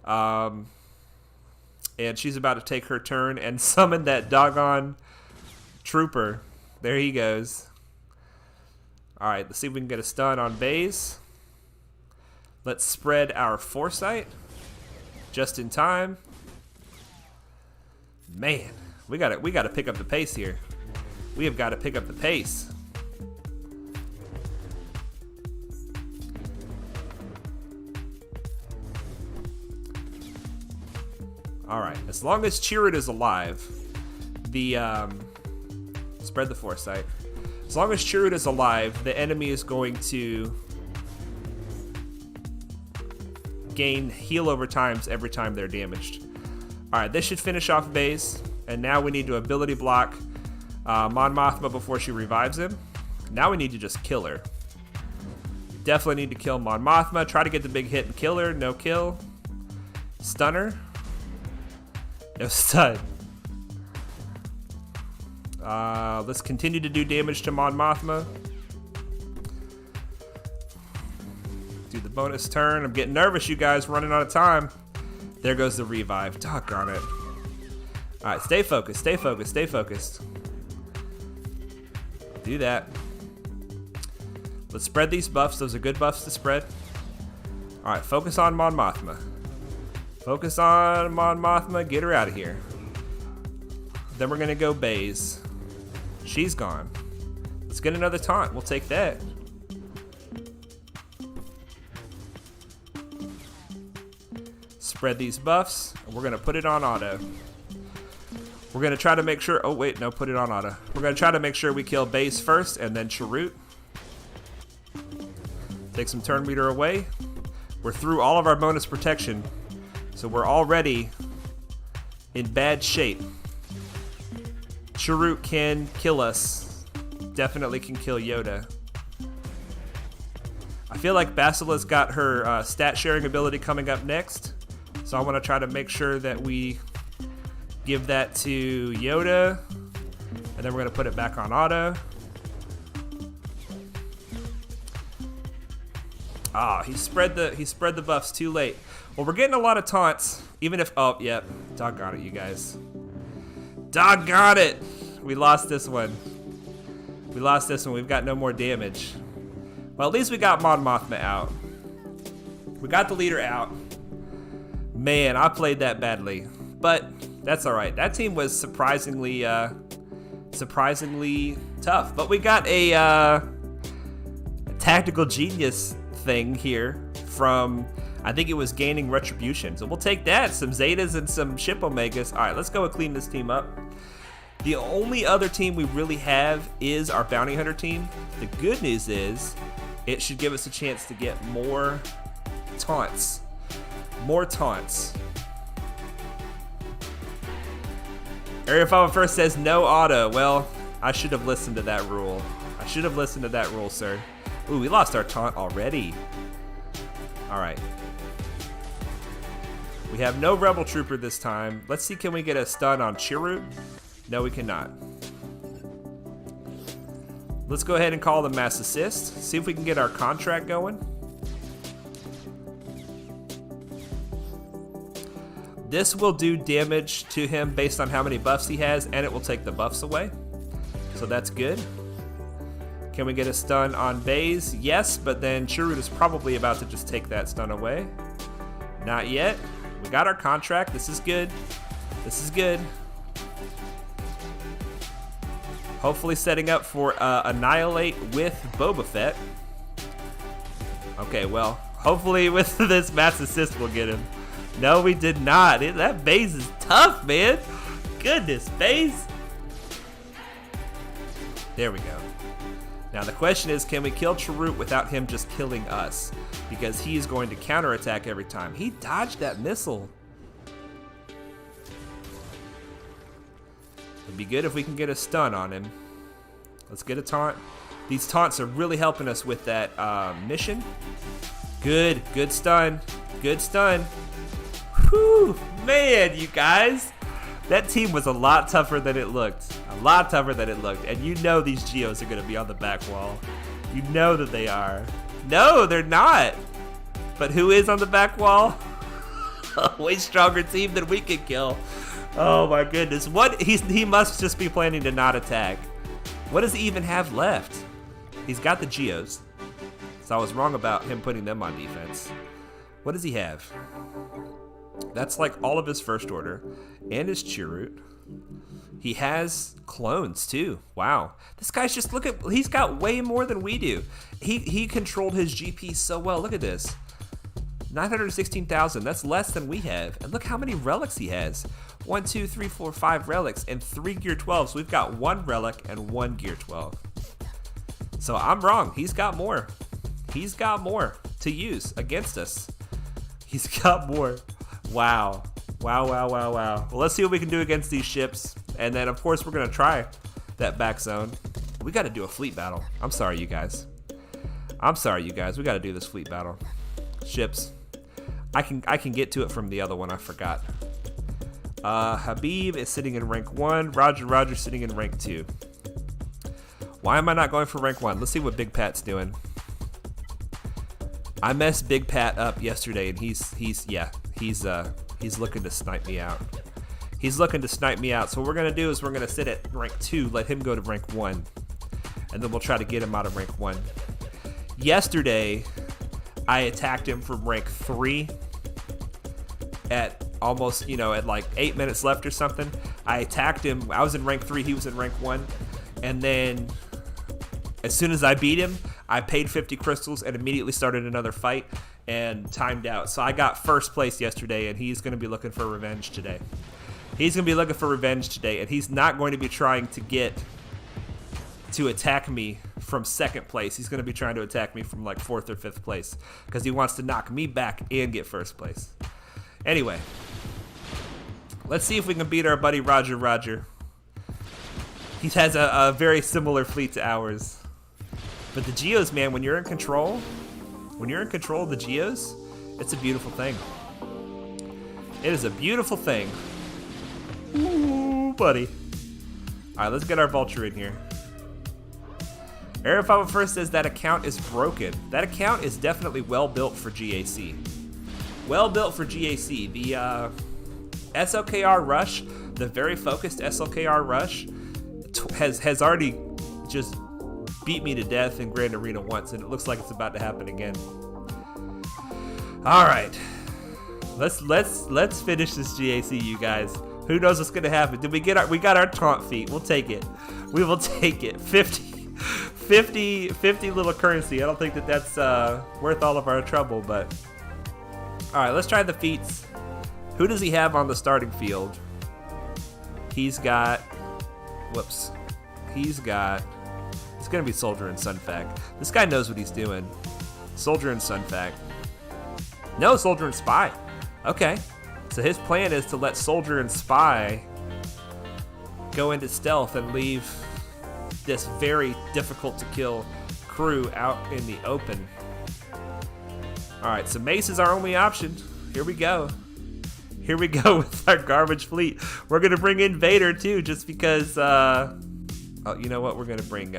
And she's about to take her turn and summon that doggone trooper. There he goes. Alright, let's see if we can get a stun on Baze. Let's spread our foresight. Just in time. Man, we gotta pick up the pace here. We have got to pick up the pace. Alright, as long as Chirrut is alive, spread the foresight. As long as Chirrut is alive, the enemy is going to gain heal over times every time they're damaged. Alright, this should finish off Baze. And now we need to ability block Mon Mothma before she revives him. Now we need to just kill her. Definitely need to kill Mon Mothma. Try to get the big hit and kill her. No kill. Stunner. No stun. Let's continue to do damage to Mon Mothma. bonus turn. I'm getting nervous, you guys, running out of time. There goes the revive. Doggone it. All right, stay focused, stay focused, stay focused. Do that. Let's spread these buffs. Those are good buffs to spread. All right, focus on Mon Mothma. Focus on Mon Mothma. Get her out of here. Then we're going to go Baze. She's gone. Let's get another taunt. We'll take that. Spread these buffs. And we're going to put it on auto. We're going to try to make sure... Oh, wait. No, put it on auto. We're going to try to make sure we kill Baze first and then Chirrut. Take some turn meter away. We're through all of our bonus protection. So we're already in bad shape. Chirrut can kill us. Definitely can kill Yoda. I feel like Bastilla's got her stat sharing ability coming up next. So I want to try to make sure that we give that to Yoda. And then we're going to put it back on auto. Ah, he spread the buffs too late. Well, we're getting a lot of taunts. Even if... Oh, yep. Doggone it, you guys. Doggone it! We lost this one. We lost this one. We've got no more damage. Well, at least we got Mon Mothma out. We got the leader out. Man, I played that badly. But that's alright. That team was surprisingly tough. But we got a tactical genius thing here from... I think it was gaining retribution. So we'll take that. Some Zetas and some Ship Omegas. Alright, let's go and clean this team up. The only other team we really have is our Bounty Hunter team. The good news is it should give us a chance to get more taunts. More taunts. Area 501 says no auto. Well, I should have listened to that rule. I should have listened to that rule, sir. Ooh, we lost our taunt already. Alright. We have no Rebel Trooper this time. Let's see, can we get a stun on Chirrut? No, we cannot. Let's go ahead and call the Mass Assist. See if we can get our contract going. This will do damage to him based on how many buffs he has, and it will take the buffs away. So that's good. Can we get a stun on Baze? Yes, but then Chirrut is probably about to just take that stun away. Not yet. We got our contract. This is good. This is good. Hopefully setting up for Annihilate with Boba Fett. Okay, well, hopefully with this Mass Assist we'll get him. No, we did not. That Baze is tough, man. Goodness, Baze. There we go. Now the question is, can we kill Chirrut without him just killing us? Because he is going to counterattack every time. He dodged that missile. It'd be good if we can get a stun on him. Let's get a taunt. These taunts are really helping us with that mission. Good stun. Good stun. Whew, man, you guys. That team was a lot tougher than it looked. A lot tougher than it looked. And you know these Geos are going to be on the back wall. You know that they are. No, they're not. But who is on the back wall? A way stronger team than we can kill. Oh my goodness. What? He must just be planning to not attack. What does he even have left? He's got the Geos. So I was wrong about him putting them on defense. What does he have? That's like all of his first order and his Chirrut. He has clones too. Wow. This guy's just, look at, he's got way more than we do. He controlled his GP so well. Look at this. 916,000. That's less than we have. And look how many relics he has. 1, 2, 3, 4, 5 relics and 3 gear 12s. We've got 1 relic and 1 gear 12. So I'm wrong. He's got more. He's got more to use against us. He's got more. Wow. Wow. Well, let's see what we can do against these ships. And then, of course, we're going to try that back zone. We got to do a fleet battle. I'm sorry, you guys. We got to do this fleet battle. Ships. I can get to it from the other one. I forgot. Habib is sitting in rank 1. Roger sitting in rank 2. Why am I not going for rank 1? Let's see what Big Pat's doing. I messed Big Pat up yesterday, and he's looking to snipe me out. He's looking to snipe me out. So what we're gonna do is we're gonna sit at rank 2, let him go to rank 1, and then we'll try to get him out of rank 1. Yesterday, I attacked him from rank 3 at almost, at like 8 minutes left or something. I attacked him. I was in rank 3, he was in rank 1, and then as soon as I beat him, I paid 50 crystals and immediately started another fight and timed out. So I got first place yesterday, and he's going to be looking for revenge today. He's going to be looking for revenge today, and he's not going to be trying to attack me from second place. He's going to be trying to attack me from like 4th or 5th place because he wants to knock me back and get first place. Anyway, let's see if we can beat our buddy Roger. He has a very similar fleet to ours. But the Geos, man, when you're in control of the Geos, it's a beautiful thing. It is a beautiful thing. Ooh, buddy. All right, let's get our Vulture in here. Aerofaba first says that account is broken. That account is definitely well built for GAC. Well built for GAC. The SLKR Rush, the very focused SLKR Rush, has already just beat me to death in Grand Arena once, and it looks like it's about to happen again. All right, let's finish this GAC, you guys. Who knows what's gonna happen? Did we get we got our taunt feat? We'll take it. We will take it. 50 little currency. I don't think that's worth all of our trouble, but all right, let's try the feats. Who does he have on the starting field? He's got. It's gonna be Soldier and Sunfac. This guy knows what he's doing. Soldier and Sunfac. No, Soldier and Spy. Okay. So his plan is to let Soldier and Spy go into stealth and leave this very difficult to kill crew out in the open. Alright, so Mace is our only option. Here we go. Here we go with our garbage fleet. We're gonna bring in Vader too, just because oh, you know what? We're gonna bring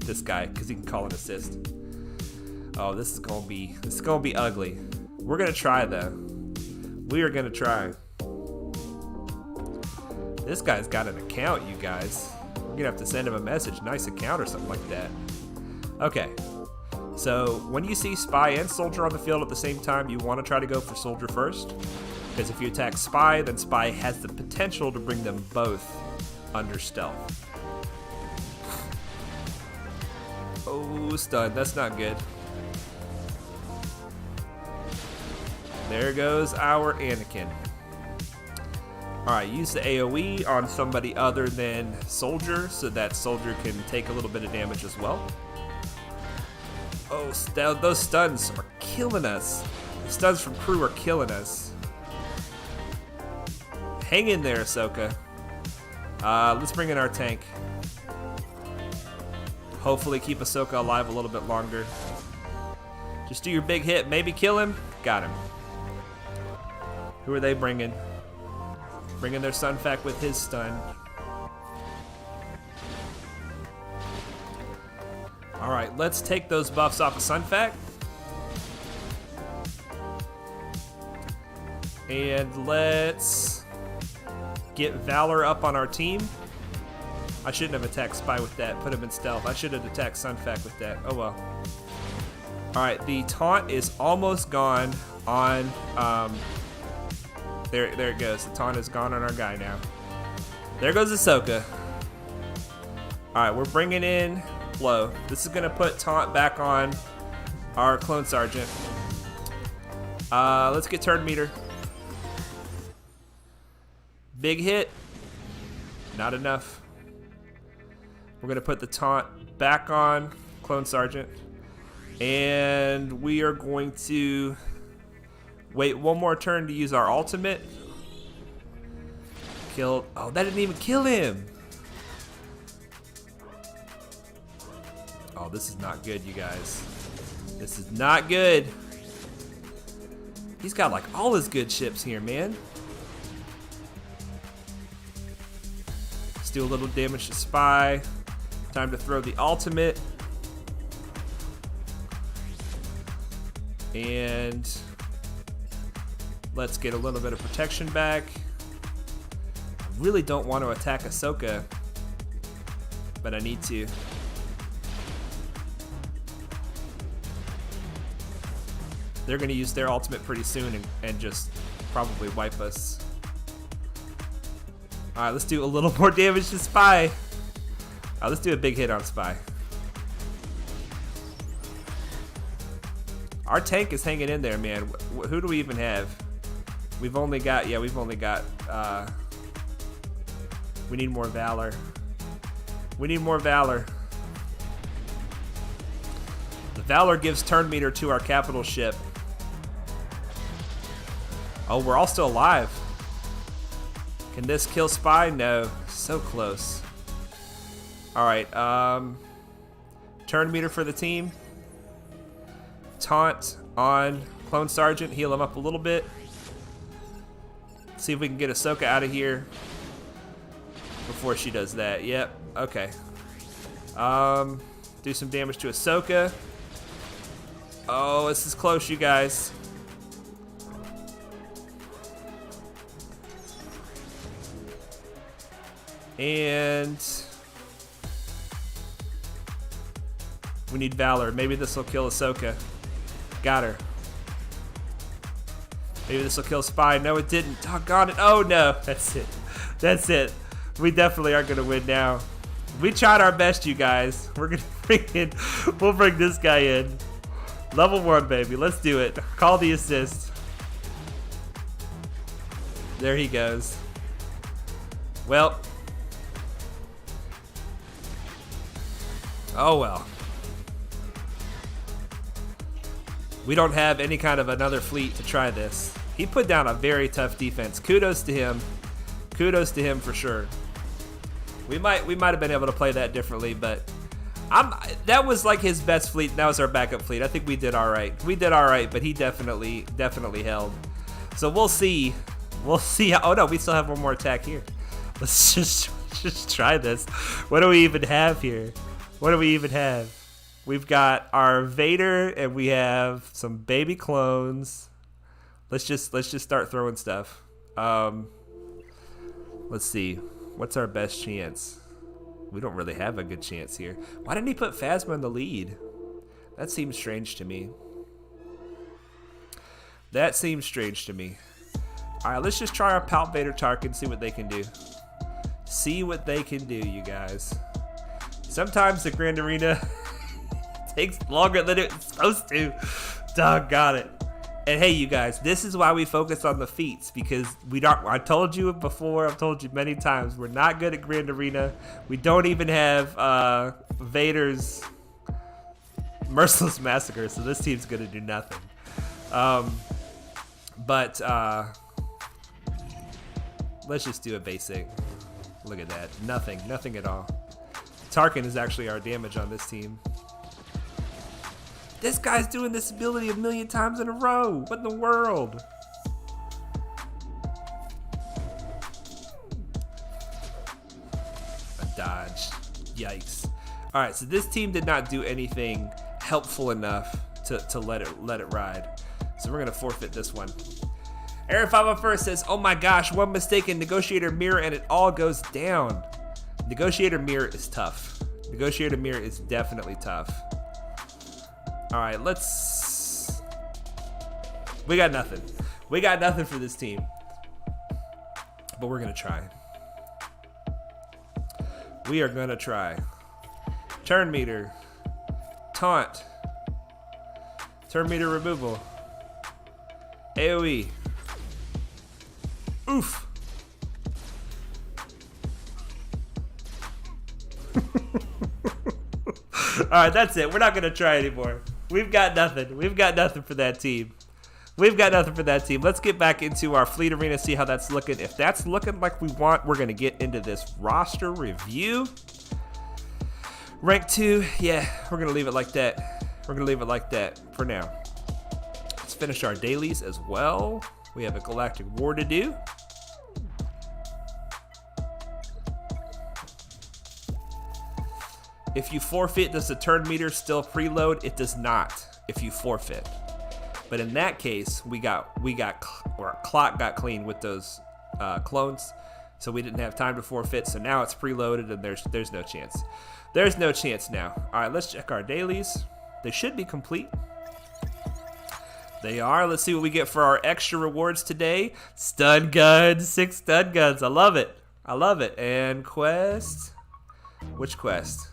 this guy because he can call an assist. Oh, this is gonna be ugly. We're gonna try though. We are gonna try. This guy's got an account, you guys. We're gonna have to send him a message. Nice account or something like that. Okay. So when you see Spy and Soldier on the field at the same time, you want to try to go for Soldier first. Because if you attack Spy, then Spy has the potential to bring them both under stealth. Oh, stun. That's not good. There goes our Anakin. Alright, use the AoE on somebody other than Soldier so that Soldier can take a little bit of damage as well. Oh, those stuns are killing us. The stuns from crew are killing us. Hang in there, Ahsoka. Let's bring in our tank. Hopefully keep Ahsoka alive a little bit longer. Just do your big hit, maybe kill him. Got him. Who are they bringing? Bringing their Sunfac with his stun. Alright, let's take those buffs off of Sunfac. And let's get Valor up on our team. I shouldn't have attacked Spy with that. Put him in stealth. I should have attacked Sunfac with that. Oh well. Alright, the taunt is almost gone on... There it goes. The taunt is gone on our guy now. There goes Ahsoka. Alright, we're bringing in Flo. This is going to put taunt back on our clone sergeant. Let's get turn meter. Big hit. Not enough. We're going to put the taunt back on clone sergeant. And we are going to wait one more turn to use our ultimate. Killed. Oh, that didn't even kill him. Oh, this is not good, you guys. This is not good. He's got like all his good ships here, man. Let's do a little damage to Spy. Time to throw the ultimate. And let's get a little bit of protection back. I really don't want to attack Ahsoka, but I need to. They're going to use their ultimate pretty soon and just probably wipe us. Alright, let's do a little more damage to Spy. Let's do a big hit on Spy. Our tank is hanging in there, man. Who do we even have? We've only got, we need more Valor. We need more Valor. The Valor gives turn meter to our capital ship. Oh, we're all still alive. Can this kill Spy? No. So close. Alright, turn meter for the team. Taunt on Clone Sergeant. Heal him up a little bit. See if we can get Ahsoka out of here before she does that. Yep. Okay. Do some damage to Ahsoka. Oh, this is close, you guys. And we need Valor. Maybe this will kill Ahsoka. Got her. Maybe this will kill Spy. No, it didn't. Doggone it. Oh, no. That's it. That's it. We definitely are going to win now. We tried our best, you guys. We're going to bring in. We'll bring this guy in. Level 1, baby. Let's do it. Call the assist. There he goes. Well. Oh, well. We don't have any kind of another fleet to try this. He put down a very tough defense. Kudos to him. Kudos to him for sure. We might have been able to play that differently, but that was like his best fleet. That was our backup fleet. I think we did all right. We did all right, but he definitely held. So we'll see. We'll see. Oh no, we still have one more attack here. Let's just try this. What do we even have here? What do we even have? We've got our Vader and we have some baby clones. Let's just start throwing stuff. Let's see. What's our best chance? We don't really have a good chance here. Why didn't he put Phasma in the lead? That seems strange to me. That seems strange to me. All right, let's just try our Palp Vader Tarkin, see what they can do. See what they can do, you guys. Sometimes the Grand Arena takes longer than it's supposed to. Doggone it. And hey, you guys, this is why we focus on the feats, because I told you before, I've told you many times, we're not good at Grand Arena. We don't even have Vader's Merciless Massacre, so this team's gonna do nothing. Let's just do a basic. Look at that. Nothing at all. Tarkin is actually our damage on this team. This guy's doing this ability a million times in a row. What in the world? A dodge. Yikes. All right, so this team did not do anything helpful enough to let it ride. So we're gonna forfeit this one. Aaron 501 says, "Oh my gosh, one mistake in Negotiator Mirror and it all goes down." Negotiator Mirror is tough. Negotiator Mirror is definitely tough. All right, we got nothing. We got nothing for this team. But we're gonna try. We are gonna try. Turn meter. Taunt. Turn meter removal. AoE. Oof. Alright, that's it. We're not going to try anymore. We've got nothing. We've got nothing for that team. We've got nothing for that team. Let's get back into our fleet arena, see how that's looking. If that's looking like we want, we're going to get into this roster review. Rank 2, yeah, we're going to leave it like that. We're going to leave it like that for now. Let's finish our dailies as well. We have a Galactic War to do. If you forfeit, does the turn meter still preload? It does not if you forfeit. But in that case, our clock got clean with those clones, so we didn't have time to forfeit. So now it's preloaded, and there's no chance. There's no chance now. All right, let's check our dailies. They should be complete. They are. Let's see what we get for our extra rewards today. Stun guns, 6 stun guns. I love it. I love it. And quest. Which quest?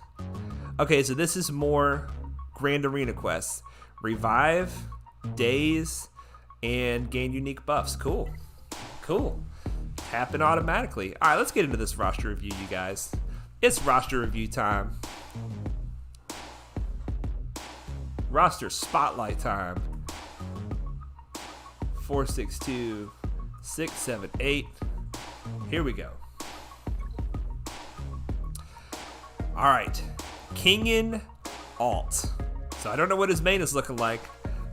Okay, so this is more Grand Arena quests. Revive, daze, and gain unique buffs. Cool. Cool. Happen automatically. All right, let's get into this roster review, you guys. It's roster review time. Roster spotlight time. 462 678. Here we go. All right, KingenAlt. So I don't know what his main is looking like,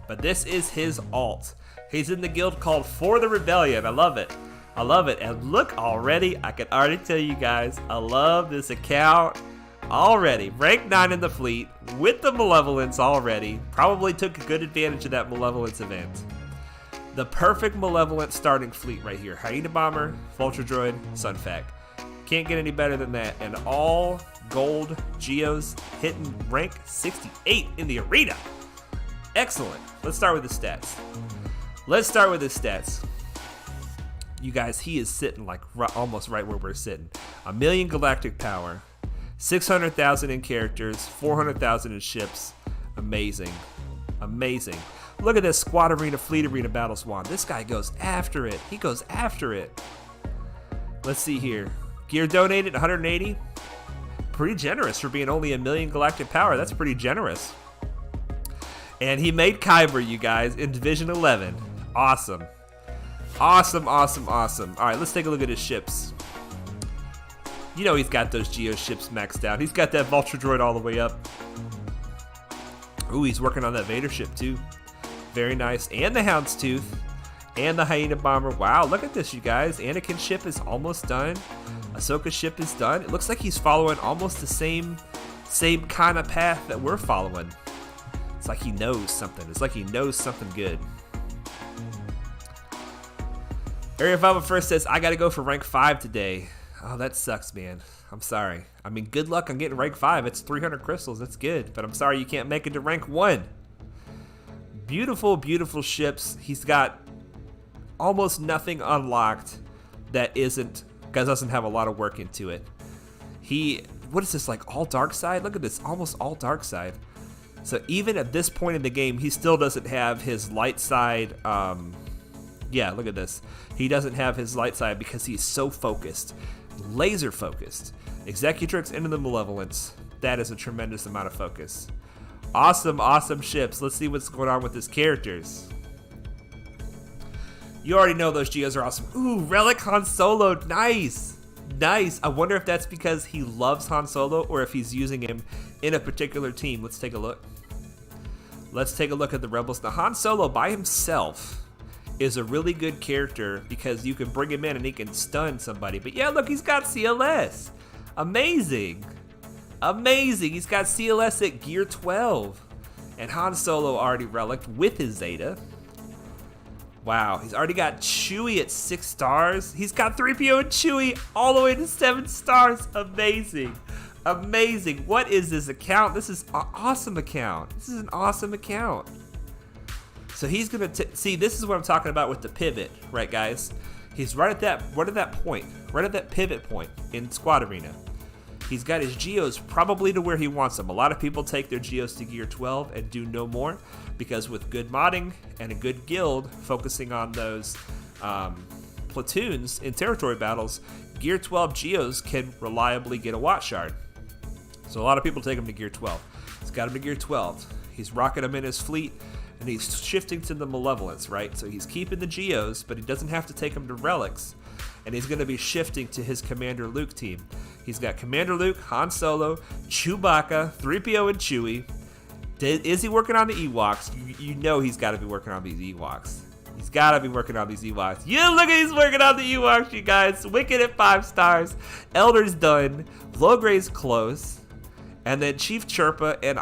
but this is his alt. He's in the guild called For the Rebellion. I love it. I love it. And look already, I can already tell you guys, I love this account already. Rank 9 in the fleet with the Malevolence already. Probably took a good advantage of that Malevolence event. The perfect Malevolent starting fleet right here. Hyena Bomber, Vulture Droid, Sunfac. Can't get any better than that. And all gold Geos hitting rank 68 in the arena. Excellent. Let's start with the stats. You guys, he is sitting like almost right where we're sitting. 1 million galactic power, 600,000 in characters, 400,000 in ships. Amazing. Amazing. Look at this squad arena, fleet arena battle swan. This guy goes after it. He goes after it. Let's see here. Gear donated 180. Pretty generous for being only 1 million galactic power. That's pretty generous. And he made Kyber, you guys, in Division 11. Awesome. Awesome, awesome, awesome. All right, let's take a look at his ships. You know he's got those Geo ships maxed out. He's got that Vulture Droid all the way up. Ooh, he's working on that Vader ship too. Very nice. And the Houndstooth. And the Hyena Bomber. Wow, look at this, you guys. Anakin's ship is almost done. Ahsoka's ship is done. It looks like he's following almost the same kind of path that we're following. It's like he knows something. It's like he knows something good. Area 501st says, I gotta go for rank 5 today. Oh, that sucks, man. I'm sorry. I mean, good luck on getting rank 5. It's 300 crystals. That's good. But I'm sorry you can't make it to rank 1. Beautiful, beautiful ships. He's got almost nothing unlocked that doesn't have a lot of work into it. What is this, like all dark side? Look at this, almost all dark side. So even at this point in the game, he still doesn't have his light side. Yeah, look at this. He doesn't have his light side because he's so focused, laser focused. Executrix into the Malevolence. That is a tremendous amount of focus. Awesome, awesome ships. Let's see what's going on with his characters. You already know those Geos are awesome. Ooh, Relic Han Solo. Nice. Nice. I wonder if that's because he loves Han Solo or if he's using him in a particular team. Let's take a look. Let's take a look at the Rebels. Now, Han Solo by himself is a really good character because you can bring him in and he can stun somebody. But yeah, look, he's got CLS. Amazing. Amazing. He's got CLS at gear 12. And Han Solo already relicked with his Zeta. Wow, he's already got Chewie at 6 stars. He's got 3PO and Chewie all the way to 7 stars. Amazing. Amazing. What is this account? This is an awesome account. This is an awesome account. So he's going to see, this is what I'm talking about with the pivot, right, guys? He's right at that point, right at that pivot point in Squad Arena. He's got his Geos probably to where he wants them. A lot of people take their Geos to gear 12 and do no more because with good modding and a good guild focusing on those platoons in territory battles, gear 12 Geos can reliably get a Watt Shard. So a lot of people take him to gear 12. He's got him to gear 12. He's rocking him in his fleet and he's shifting to the Malevolence, right? So he's keeping the Geos, but he doesn't have to take them to relics. And he's going to be shifting to his Commander Luke team. He's got Commander Luke, Han Solo, Chewbacca, 3PO, and Chewie. Is he working on the Ewoks? You know he's got to be working on these Ewoks. He's got to be working on these Ewoks. Yeah, look at he's working on the Ewoks, you guys. Wicked at 5 stars. Elder's done. Logray's close. And then Chief Chirpa, and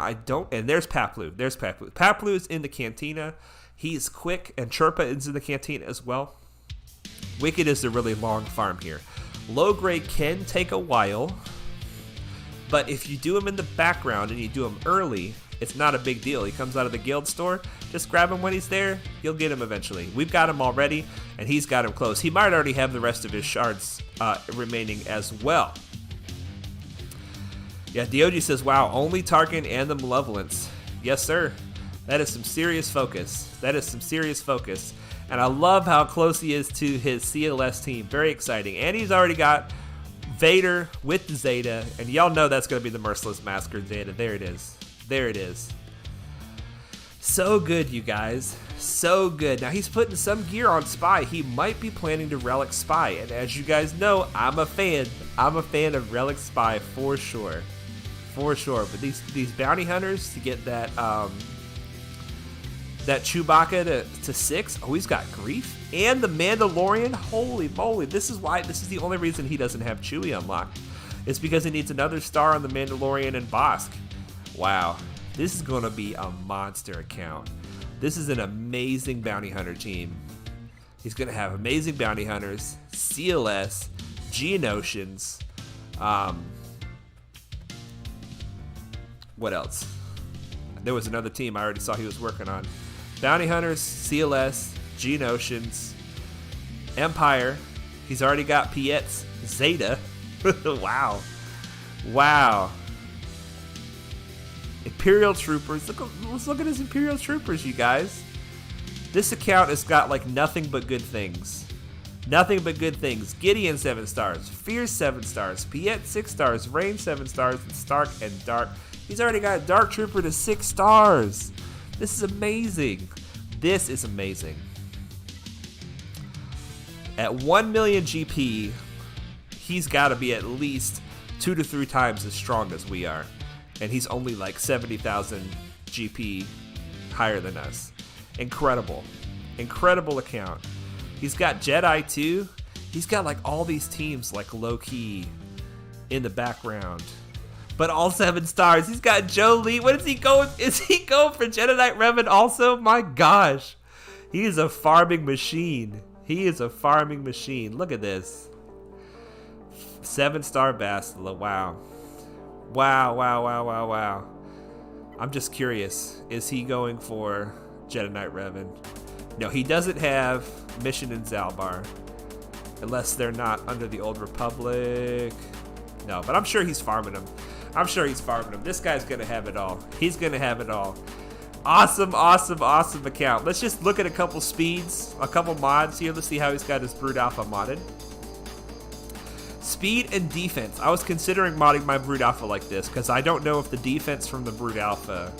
there's Paplu. There's Paplu. Paplu's in the Cantina. He's quick, and Chirpa is in the canteen as well. Wicked is a really long farm here. Low grade can take a while, but if you do him in the background and you do him early, it's not a big deal. He comes out of the guild store, just grab him when he's there, you'll get him eventually. We've got him already, and he's got him close. He might already have the rest of his shards remaining as well. Yeah, Diogi says, wow, only Tarkin and the Malevolence. Yes, sir. That is some serious focus. That is some serious focus. And I love how close he is to his CLS team. Very exciting. And he's already got Vader with the Zeta. And y'all know that's going to be the Merciless Massacre Zeta. There it is. There it is. So good, you guys. So good. Now, he's putting some gear on Spy. He might be planning to Relic Spy. And as you guys know, I'm a fan. I'm a fan of Relic Spy for sure. For sure. But these bounty hunters to get that that Chewbacca to 6. Oh, he's got Grief. And the Mandalorian. Holy moly. This is the only reason he doesn't have Chewie unlocked. It's because he needs another star on the Mandalorian and Bosk. Wow. This is going to be a monster account. This is an amazing bounty hunter team. He's going to have amazing bounty hunters, CLS, Geonosians. What else? There was another team I already saw he was working on. Bounty hunters, CLS, Geonosians, Empire. He's already got Piet's Zeta. Wow. Wow. Imperial Troopers. Let's look at his Imperial Troopers, you guys. This account has got like nothing but good things. Nothing but good things. Gideon 7 stars, Fierce 7 stars, Piet 6 stars, Rain 7 stars, and Stark and Dark. He's already got Dark Trooper to 6 stars. This is amazing. This is amazing. At 1 million GP, he's got to be at least 2 to 3 times as strong as we are. And he's only like 70,000 GP higher than us. Incredible. Incredible account. He's got Jedi too. He's got like all these teams like low-key in the background. But all 7 stars. He's got Jolie. What is he going? Is he going for Jedi Knight Revan also? My gosh. He is a farming machine. He is a farming machine. Look at this. 7-star Bastilla. Wow. Wow, wow, wow, wow, wow. I'm just curious. Is he going for Jedi Knight Revan? No, he doesn't have Mission in Zalbar. Unless they're not under the Old Republic. No, but I'm sure he's farming them. I'm sure he's farming them. This guy's going to have it all. He's going to have it all. Awesome, awesome, awesome account. Let's just look at a couple speeds, a couple mods here. Let's see how he's got his Brood Alpha modded. Speed and defense. I was considering modding my Brood Alpha like this because I don't know if the defense from the Brood Alpha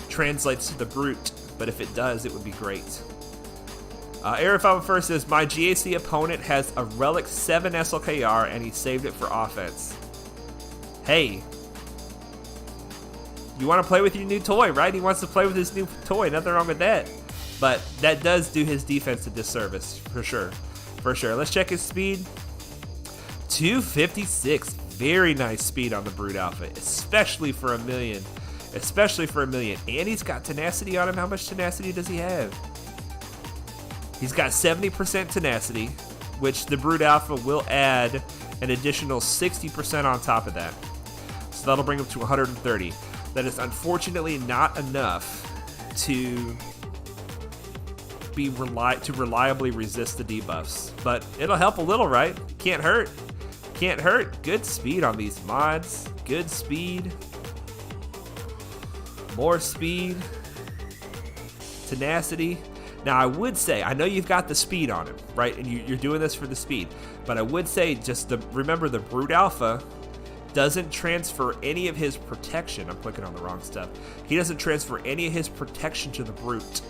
translates to the Brute, but if it does, it would be great. Aerith Alpha first says, my GAC opponent has a Relic 7 SLKR and he saved it for offense. Hey, you want to play with your new toy, right? He wants to play with his new toy. Nothing wrong with that. But that does do his defense a disservice, for sure. For sure. Let's check his speed. 256. Very nice speed on the Brood Alpha, especially for a million. Especially for a million. And he's got tenacity on him. How much tenacity does he have? He's got 70% tenacity, which the Brood Alpha will add an additional 60% on top of that. So that'll bring him to 130. That is unfortunately not enough to reliably resist the debuffs. But it'll help a little, right? Can't hurt. Can't hurt. Good speed on these mods. Good speed. More speed. Tenacity. Now, I would say, I know you've got the speed on him, right? And you're doing this for the speed. But I would say, remember the Brood Alpha doesn't transfer any of his protection. I'm clicking on the wrong stuff. He doesn't transfer any of his protection to the Brute.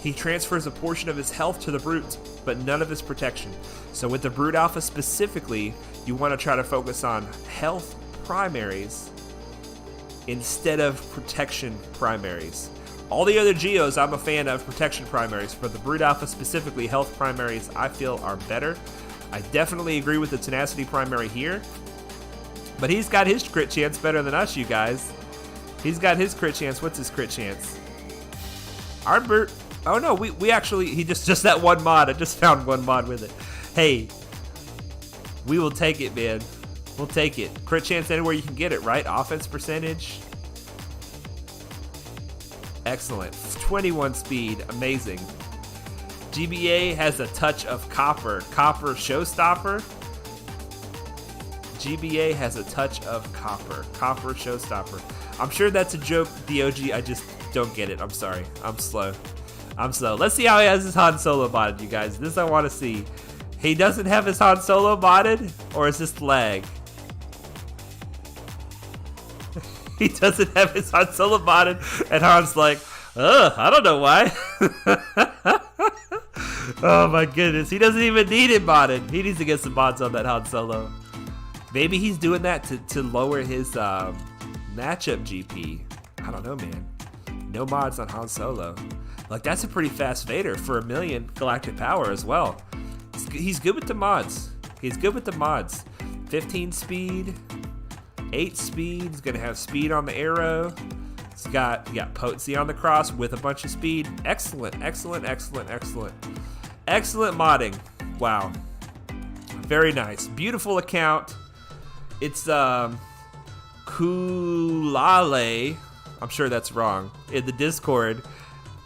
He transfers a portion of his health to the Brute, but none of his protection. So with the Brood Alpha specifically, you want to try to focus on health primaries instead of protection primaries. All the other Geos, I'm a fan of protection primaries. For the Brood Alpha specifically, health primaries I feel are better. I definitely agree with the tenacity primary here. But he's got his crit chance better than us, you guys. He's got his crit chance. What's his crit chance? Our Oh no, we actually, he just that one mod. I just found one mod with it. Hey, we will take it, man. We'll take it. Crit chance anywhere you can get it, right? Offense percentage. Excellent. 21 speed. Amazing. GBA has a touch of copper. Copper showstopper. GBA has a touch of copper. Copper showstopper. I'm sure that's a joke, DOG. I just don't get it. I'm sorry. I'm slow. Let's see how he has his Han Solo modded, you guys. This I want to see. He doesn't have his Han Solo modded, or is this lag? He doesn't have his Han Solo modded, and Han's like, I don't know why. Oh my goodness, he doesn't even need it modded. He needs to get some mods on that Han Solo. Maybe he's doing that to lower his matchup GP. I don't know, man. No mods on Han Solo. Like, that's a pretty fast Vader for 1 million galactic power as well. He's good with the mods. 15 speed, 8 speed. He's gonna have speed on the arrow. He's got potency on the cross with a bunch of speed. Excellent modding. Wow, very nice. Beautiful account. It's Kulale. I'm sure that's wrong. In the Discord,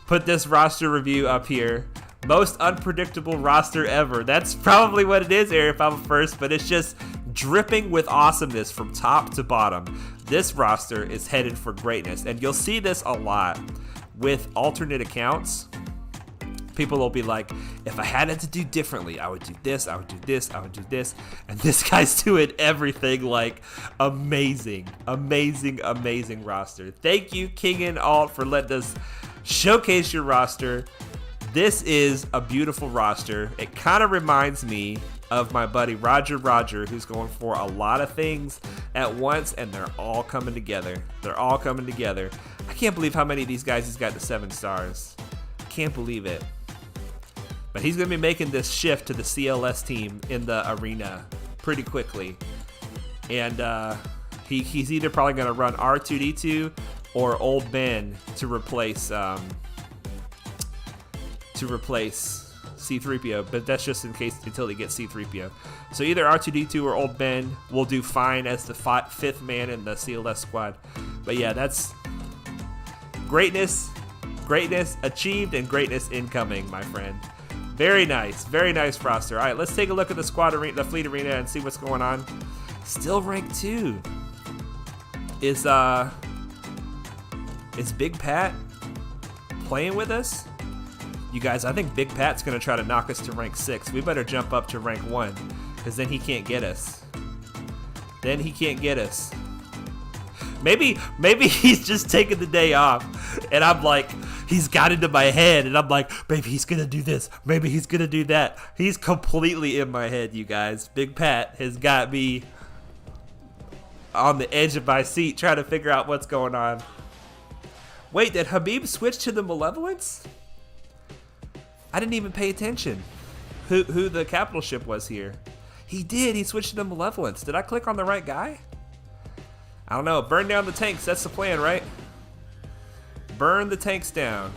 put this roster review up here. Most unpredictable roster ever. That's probably what it is, Area 501st, but it's just dripping with awesomeness from top to bottom. This roster is headed for greatness, and you'll see this a lot with alternate accounts. People will be like, if I had it to do differently, I would do this, I would do this, I would do this. And this guy's doing everything like amazing roster. Thank you, KingenAlt, for letting us showcase your roster. This is a beautiful roster. It kind of reminds me of my buddy Roger, who's going for a lot of things at once, and they're all coming together. I can't believe how many of these guys he's got to 7 stars. Can't believe it. But he's going to be making this shift to the CLS team in the arena pretty quickly. And he's either probably going to run R2-D2 or Old Ben to replace C-3PO, but that's just in case until he gets C-3PO. So either R2-D2 or Old Ben will do fine as the 5th man in the CLS squad. But yeah, that's greatness achieved and greatness incoming, my friend. Very nice roster. All right, let's take a look at the squad arena, the fleet arena, and see what's going on. Still rank 2. Is Big Pat playing with us? You guys, I think Big Pat's gonna try to knock us to rank 6. We better jump up to rank 1, because then he can't get us. Maybe he's just taking the day off, and I'm like, he's got into my head, and I'm like, maybe he's gonna do this, maybe he's gonna do that. He's completely in my head, you guys. Big Pat has got me on the edge of my seat trying to figure out what's going on. Wait, did Habib switch to the Malevolence? I didn't even pay attention who the capital ship was here. He did. He switched to the Malevolence. Did I click on the right guy? I don't know. Burn down the tanks. That's the plan, right? Burn the tanks down.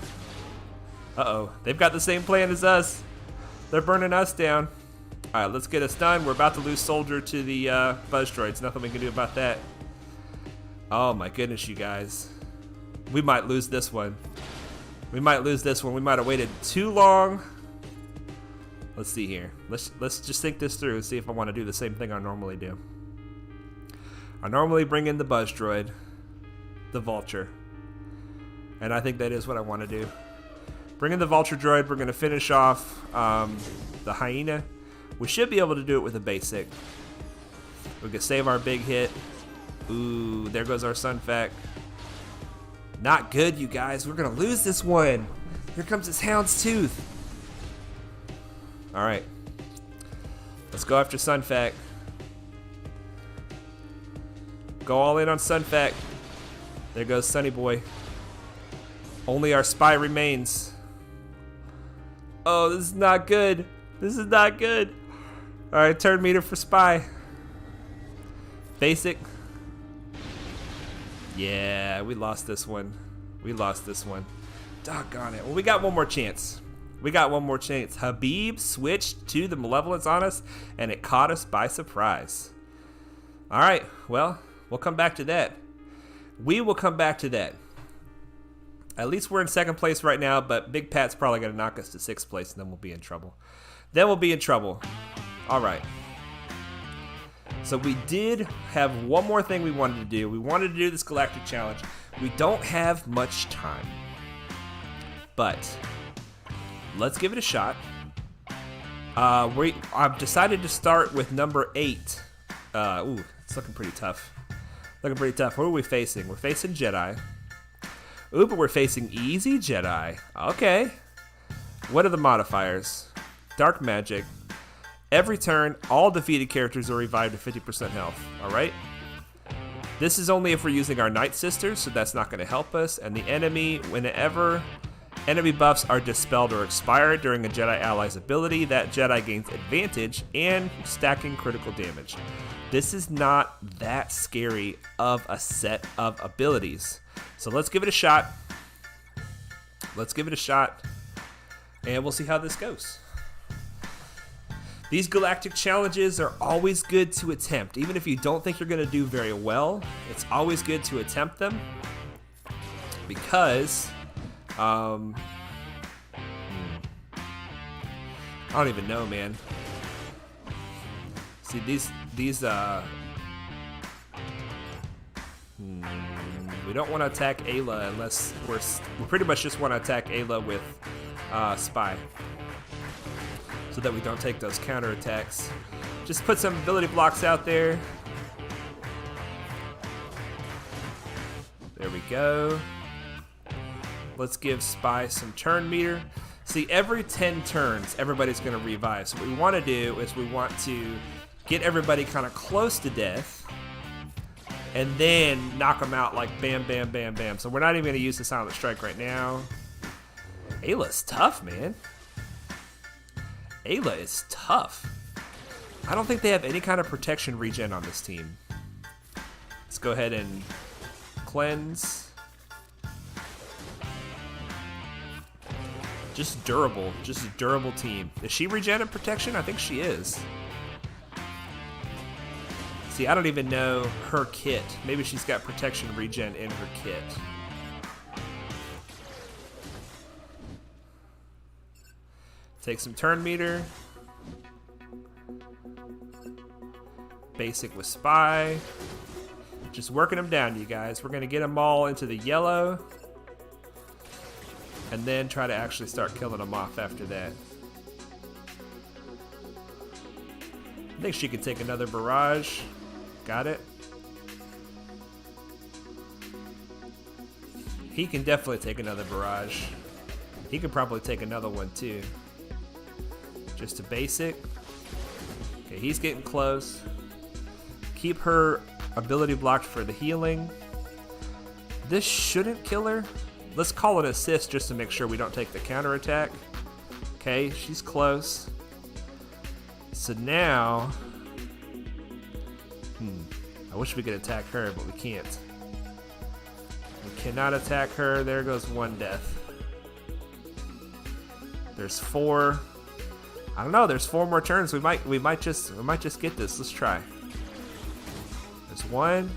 Uh-oh. They've got the same plan as us. They're burning us down. All right, let's get us done. We're about to lose Soldier to the Buzz Droids. Nothing we can do about that. Oh, my goodness, you guys. We might lose this one. We might have waited too long. Let's see here. Let's just think this through and see if I want to do the same thing I normally do. I normally bring in the Buzz Droid, the Vulture. And I think that is what I want to do. Bring in the Vulture Droid. We're going to finish off the Hyena. We should be able to do it with a basic. We can save our big hit. Ooh, there goes our Sun Fac. Not good, you guys. We're going to lose this one. Here comes his Hound's Tooth. All right. Let's go after Sun Fac. Go all in on Sun Fac. There goes Sunny Boy. Only our spy remains. Oh, this is not good. This is not good. All right, turn meter for spy. Basic. Yeah, we lost this one. Doggone it. Well, we got one more chance. We got one more chance. Habib switched to the Malevolence on us, and it caught us by surprise. All right, well, we'll come back to that. We will come back to that. At least we're in second place right now, but Big Pat's probably going to knock us to sixth place, and then we'll be in trouble. All right. So we did have one more thing we wanted to do. We wanted to do this Galactic Challenge. We don't have much time, but let's give it a shot. I've decided to start with number 8. Ooh, it's looking pretty tough. What are we facing? We're facing Jedi. Ooh, but we're facing easy Jedi. Okay. What are the modifiers? Dark magic. Every turn, all defeated characters are revived to 50% health. Alright? This is only if we're using our Night Sisters, so that's not going to help us. And the enemy, whenever enemy buffs are dispelled or expired during a Jedi ally's ability, that Jedi gains advantage and stacking critical damage. This is not that scary of a set of abilities. So let's give it a shot. And we'll see how this goes. These Galactic challenges are always good to attempt. Even if you don't think you're going to do very well, it's always good to attempt them. Because, I don't even know, man. See, we don't want to attack Ayla unless we pretty much just want to attack Ayla with Spy, so that we don't take those counter attacks. Just put some ability blocks out there. There we go. Let's give Spy some turn meter. See, every 10 turns, everybody's going to revive. So what we want to do is we want to get everybody kind of close to death, and then knock them out like bam, bam, bam, bam. So we're not even going to use the Silent Strike right now. Ayla's tough, man. Ayla is tough. I don't think they have any kind of protection regen on this team. Let's go ahead and cleanse. Just a durable team. Is she regen and protection? I think she is. See, I don't even know her kit. Maybe she's got protection regen in her kit. Take some turn meter. Basic with Spy. Just working them down, you guys. We're going to get them all into the yellow. And then try to actually start killing them off after that. I think she could take another barrage. Got it. He can definitely take another barrage. He could probably take another one too. Just a basic. Okay, he's getting close. Keep her ability blocked for the healing. This shouldn't kill her. Let's call it assist just to make sure we don't take the counterattack. Okay, she's close. So now... I wish we could attack her, but we can't. We cannot attack her. There goes one death. There's 4. I don't know. There's 4 more turns. We might just get this. Let's try. There's 1,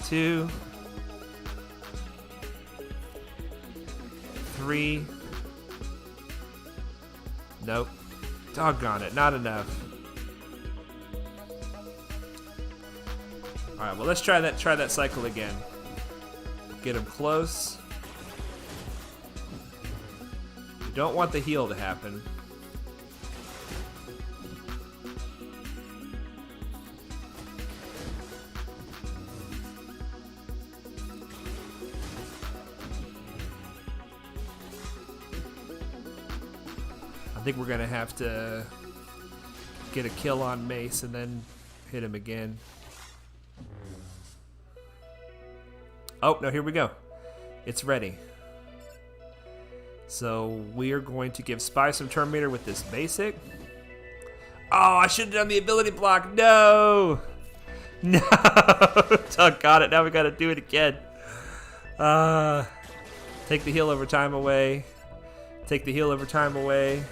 2, 3. Nope. Doggone it. Not enough. All right. Well, let's try that cycle again. Get him close. You don't want the heal to happen. I think we're gonna have to get a kill on Mace and then hit him again. Oh, no, here we go. It's ready. So we're going to give Spy some turn meter with this basic. Oh, I should have done the ability block. No. No. Oh, got it. Now we got to do it again. Take the heal over time away. Take the heal over time away.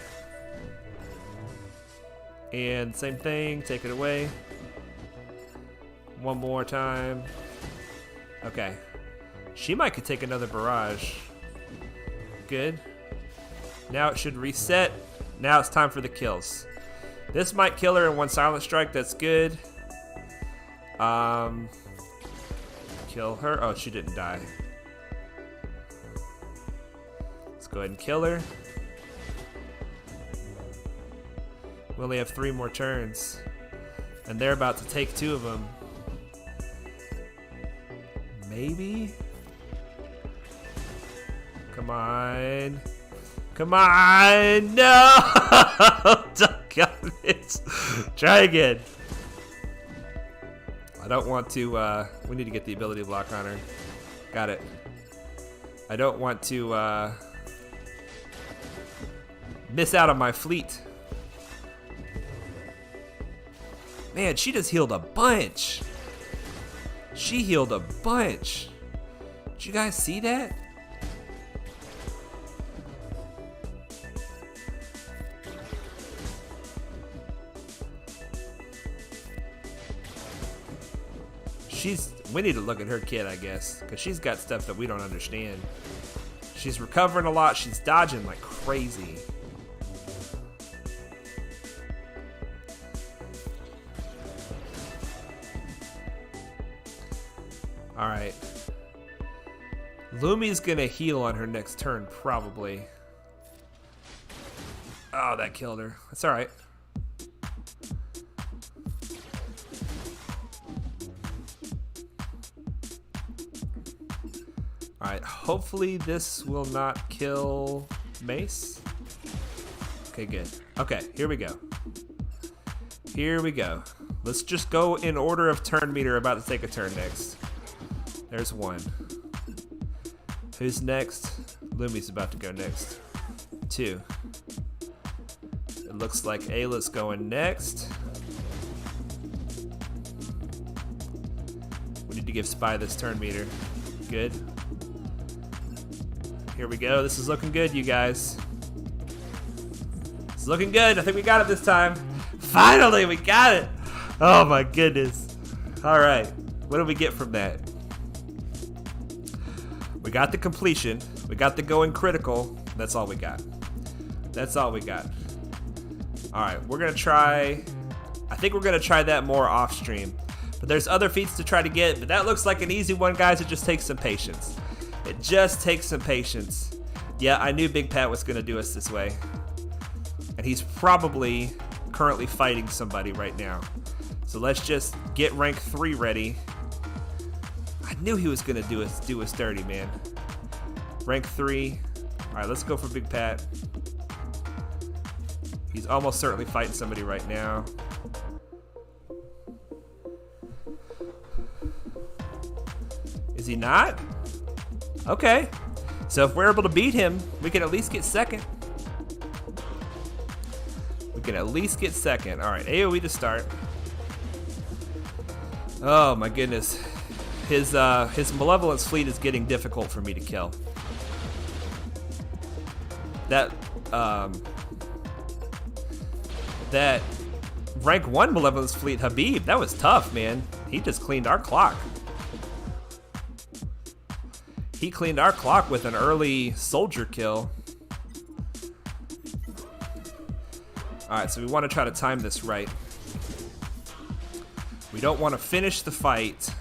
And same thing, take it away. One more time. Okay. She might could take another barrage. Good. Now it should reset. Now it's time for the kills. This might kill her in one silent strike, that's good. Kill her. Oh, she didn't die. Let's go ahead and kill her. We only have 3 more turns. And they're about to take 2 of them. Maybe? Come on. Come on! No! Doggone it. Try again. I don't want to, we need to get the ability block on her. Got it. I don't want to, miss out on my fleet. Man, she just healed a bunch. She healed a bunch. Did you guys see that? We need to look at her kit, I guess, because she's got stuff that we don't understand. She's recovering a lot. She's dodging like crazy. All right. Lumi's gonna heal on her next turn, probably. Oh, that killed her. That's all right. Alright, hopefully this will not kill Mace. Okay, good. Okay, here we go. Here we go. Let's just go in order of turn meter. About to take a turn next. There's 1. Who's next? Lumi's about to go next. 2. It looks like Ayla's going next. We need to give Spy this turn meter. Good. Here we go. This is looking good, you guys. It's looking good. I think we got it this time. Finally, we got it. Oh my goodness. All right. What did we get from that? We got the completion. We got the going critical. That's all we got. That's all we got. All right. We're going to try. I think we're going to try that more off stream. But there's other feats to try to get. But that looks like an easy one, guys. It just takes some patience. It just takes some patience. Yeah, I knew Big Pat was going to do us this way. And he's probably currently fighting somebody right now. So let's just get rank 3 ready. I knew he was going to do us dirty, man. Rank 3. All right, let's go for Big Pat. He's almost certainly fighting somebody right now. Is he not? Okay, so if we're able to beat him, we can at least get second. We can at least get second. All right, AoE to start. Oh my goodness, his Malevolence fleet is getting difficult for me to kill. That rank 1 Malevolence fleet, Habib, that was tough, man. He just cleaned our clock. He cleaned our clock with an early soldier kill. Alright, so we want to try to time this right. We don't want to finish the fight.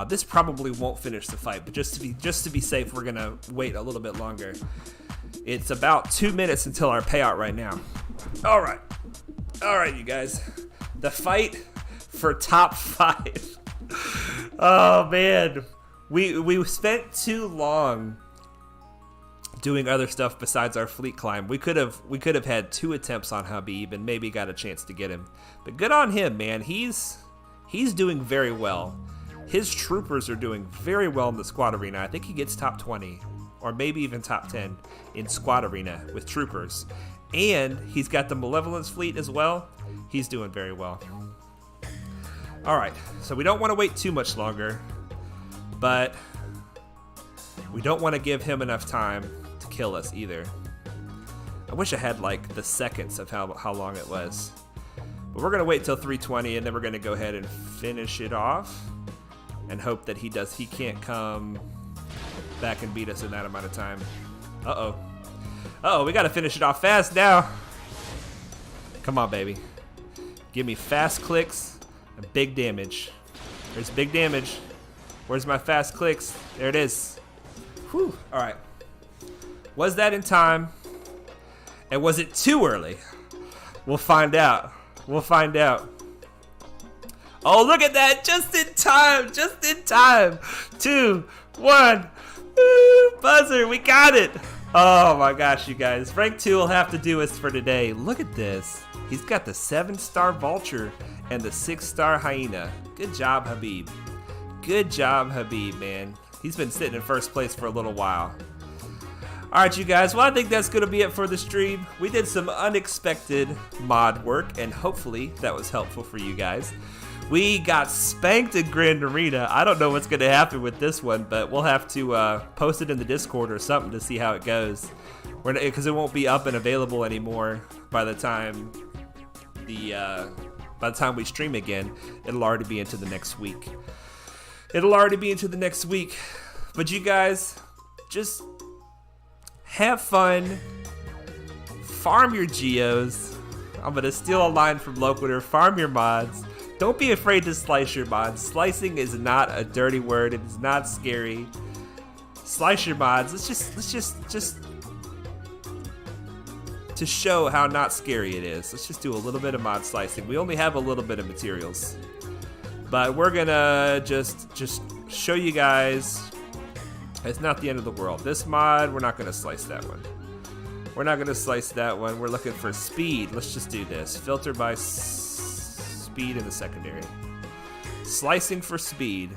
This probably won't finish the fight, but just to be safe, we're going to wait a little bit longer. It's about 2 minutes until our payout right now. Alright. Alright, you guys. The fight for top 5. Oh, man. We spent too long doing other stuff besides our fleet climb. We could have had 2 attempts on Habib and maybe got a chance to get him. But good on him, man. He's doing very well. His troopers are doing very well in the squad arena. I think he gets top 20 or maybe even top 10 in squad arena with troopers. And he's got the Malevolence fleet as well. He's doing very well. All right, so we don't want to wait too much longer. But We don't want to give him enough time to kill us either. I wish I had like the seconds of how long it was. But we're gonna wait till 320 and then we're gonna go ahead and finish it off and hope that he can't come back and beat us in that amount of time. Uh-oh. Uh-oh, we gotta finish it off fast now. Come on, baby. Give me fast clicks and big damage. There's big damage. Where's my fast clicks? There it is. Whew. All right. Was that in time? And was it too early? We'll find out. We'll find out. Oh, look at that. Just in time. Just in time. 2, 1. Woo, buzzer. We got it. Oh my gosh, you guys. Rank 2 will have to do us for today. Look at this. He's got the 7-star vulture and the 6-star hyena. Good job, Habib. Good job, Habib, man. He's been sitting in first place for a little while. Alright, you guys. Well, I think that's going to be it for the stream. We did some unexpected mod work, and hopefully that was helpful for you guys. We got spanked in Grand Arena. I don't know what's going to happen with this one, but we'll have to post it in the Discord or something to see how it goes. Because it won't be up and available anymore by the time we stream again. It'll already be into the next week. It'll already be into the next week. But you guys, just have fun. Farm your Geos. I'm going to steal a line from Loquitur. Farm your mods. Don't be afraid to slice your mods. Slicing is not a dirty word. It is not scary. Slice your mods. Let's just to show how not scary it is. Let's just do a little bit of mod slicing. We only have a little bit of materials, but we're gonna just show you guys. It's not the end of the world. This mod, we're not gonna slice that one. We're not gonna slice that one. We're looking for speed. Let's just do this. Filter by speed in the secondary. Slicing for speed.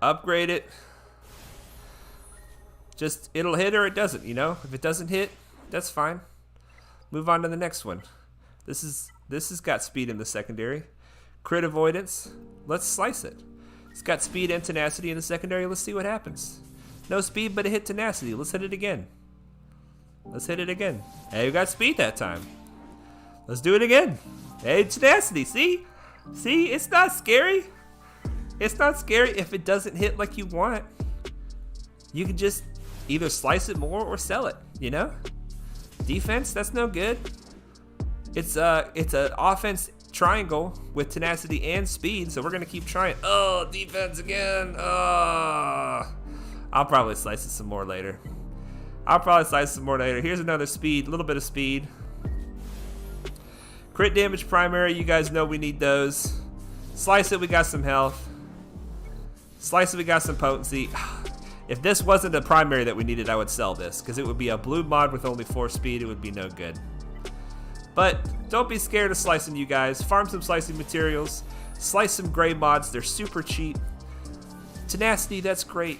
Upgrade it. Just, it'll hit or it doesn't, you know? If it doesn't hit, that's fine. Move on to the next one. This has got speed in the secondary. Crit avoidance. Let's slice it. It's got speed and tenacity in the secondary. Let's see what happens. No speed, but it hit tenacity. Let's hit it again. Let's hit it again. Hey, we got speed that time. Let's do it again. Hey, tenacity. See? See? It's not scary. It's not scary if it doesn't hit like you want. You can just either slice it more or sell it, you know? Defense, that's no good. It's an offense triangle with tenacity and speed, so we're gonna keep trying. Oh, defense again. Oh. I'll probably slice it some more later. Here's another speed, a little bit of speed. Crit damage primary, you guys know we need those. Slice it, we got some health. Slice it, we got some potency. If this wasn't a primary that we needed, I would sell this, because it would be a blue mod with only 4 speed. It would be no good. But don't be scared of slicing, you guys. Farm some slicing materials. Slice some gray mods. They're super cheap. Tenacity, that's great.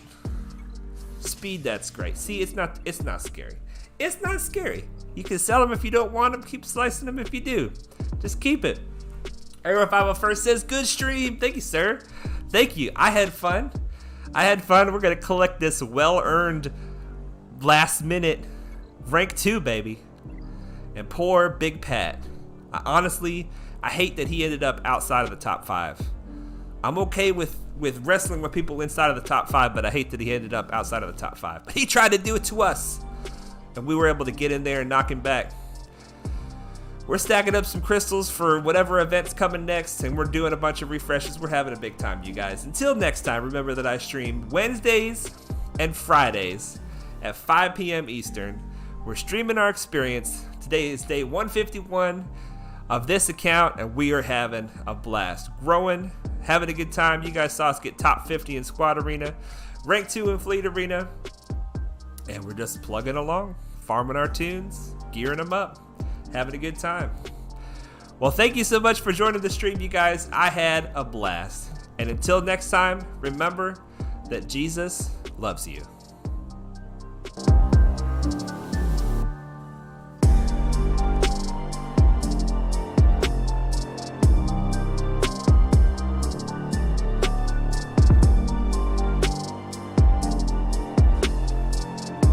Speed, that's great. See, it's not scary. It's not scary. You can sell them if you don't want them. Keep slicing them if you do. Just keep it. Arrow 501 says, good stream. Thank you, sir. Thank you. I had fun. We're going to collect this well-earned last minute rank 2, baby. And poor Big Pat. Honestly, I hate that he ended up outside of the top 5. I'm okay with wrestling with people inside of the top 5, but I hate that he ended up outside of the top 5. But he tried to do it to us, and we were able to get in there and knock him back. We're stacking up some crystals for whatever event's coming next, and we're doing a bunch of refreshes. We're having a big time, you guys. Until next time, remember that I stream Wednesdays and Fridays at 5 p.m. Eastern. We're streaming our experience. Today is day 151 of this account, and we are having a blast. Growing, having a good time. You guys saw us get top 50 in Squad Arena, rank 2 in Fleet Arena, and we're just plugging along, farming our tunes, gearing them up, having a good time. Well, thank you so much for joining the stream, you guys. I had a blast. And until next time, remember that Jesus loves you.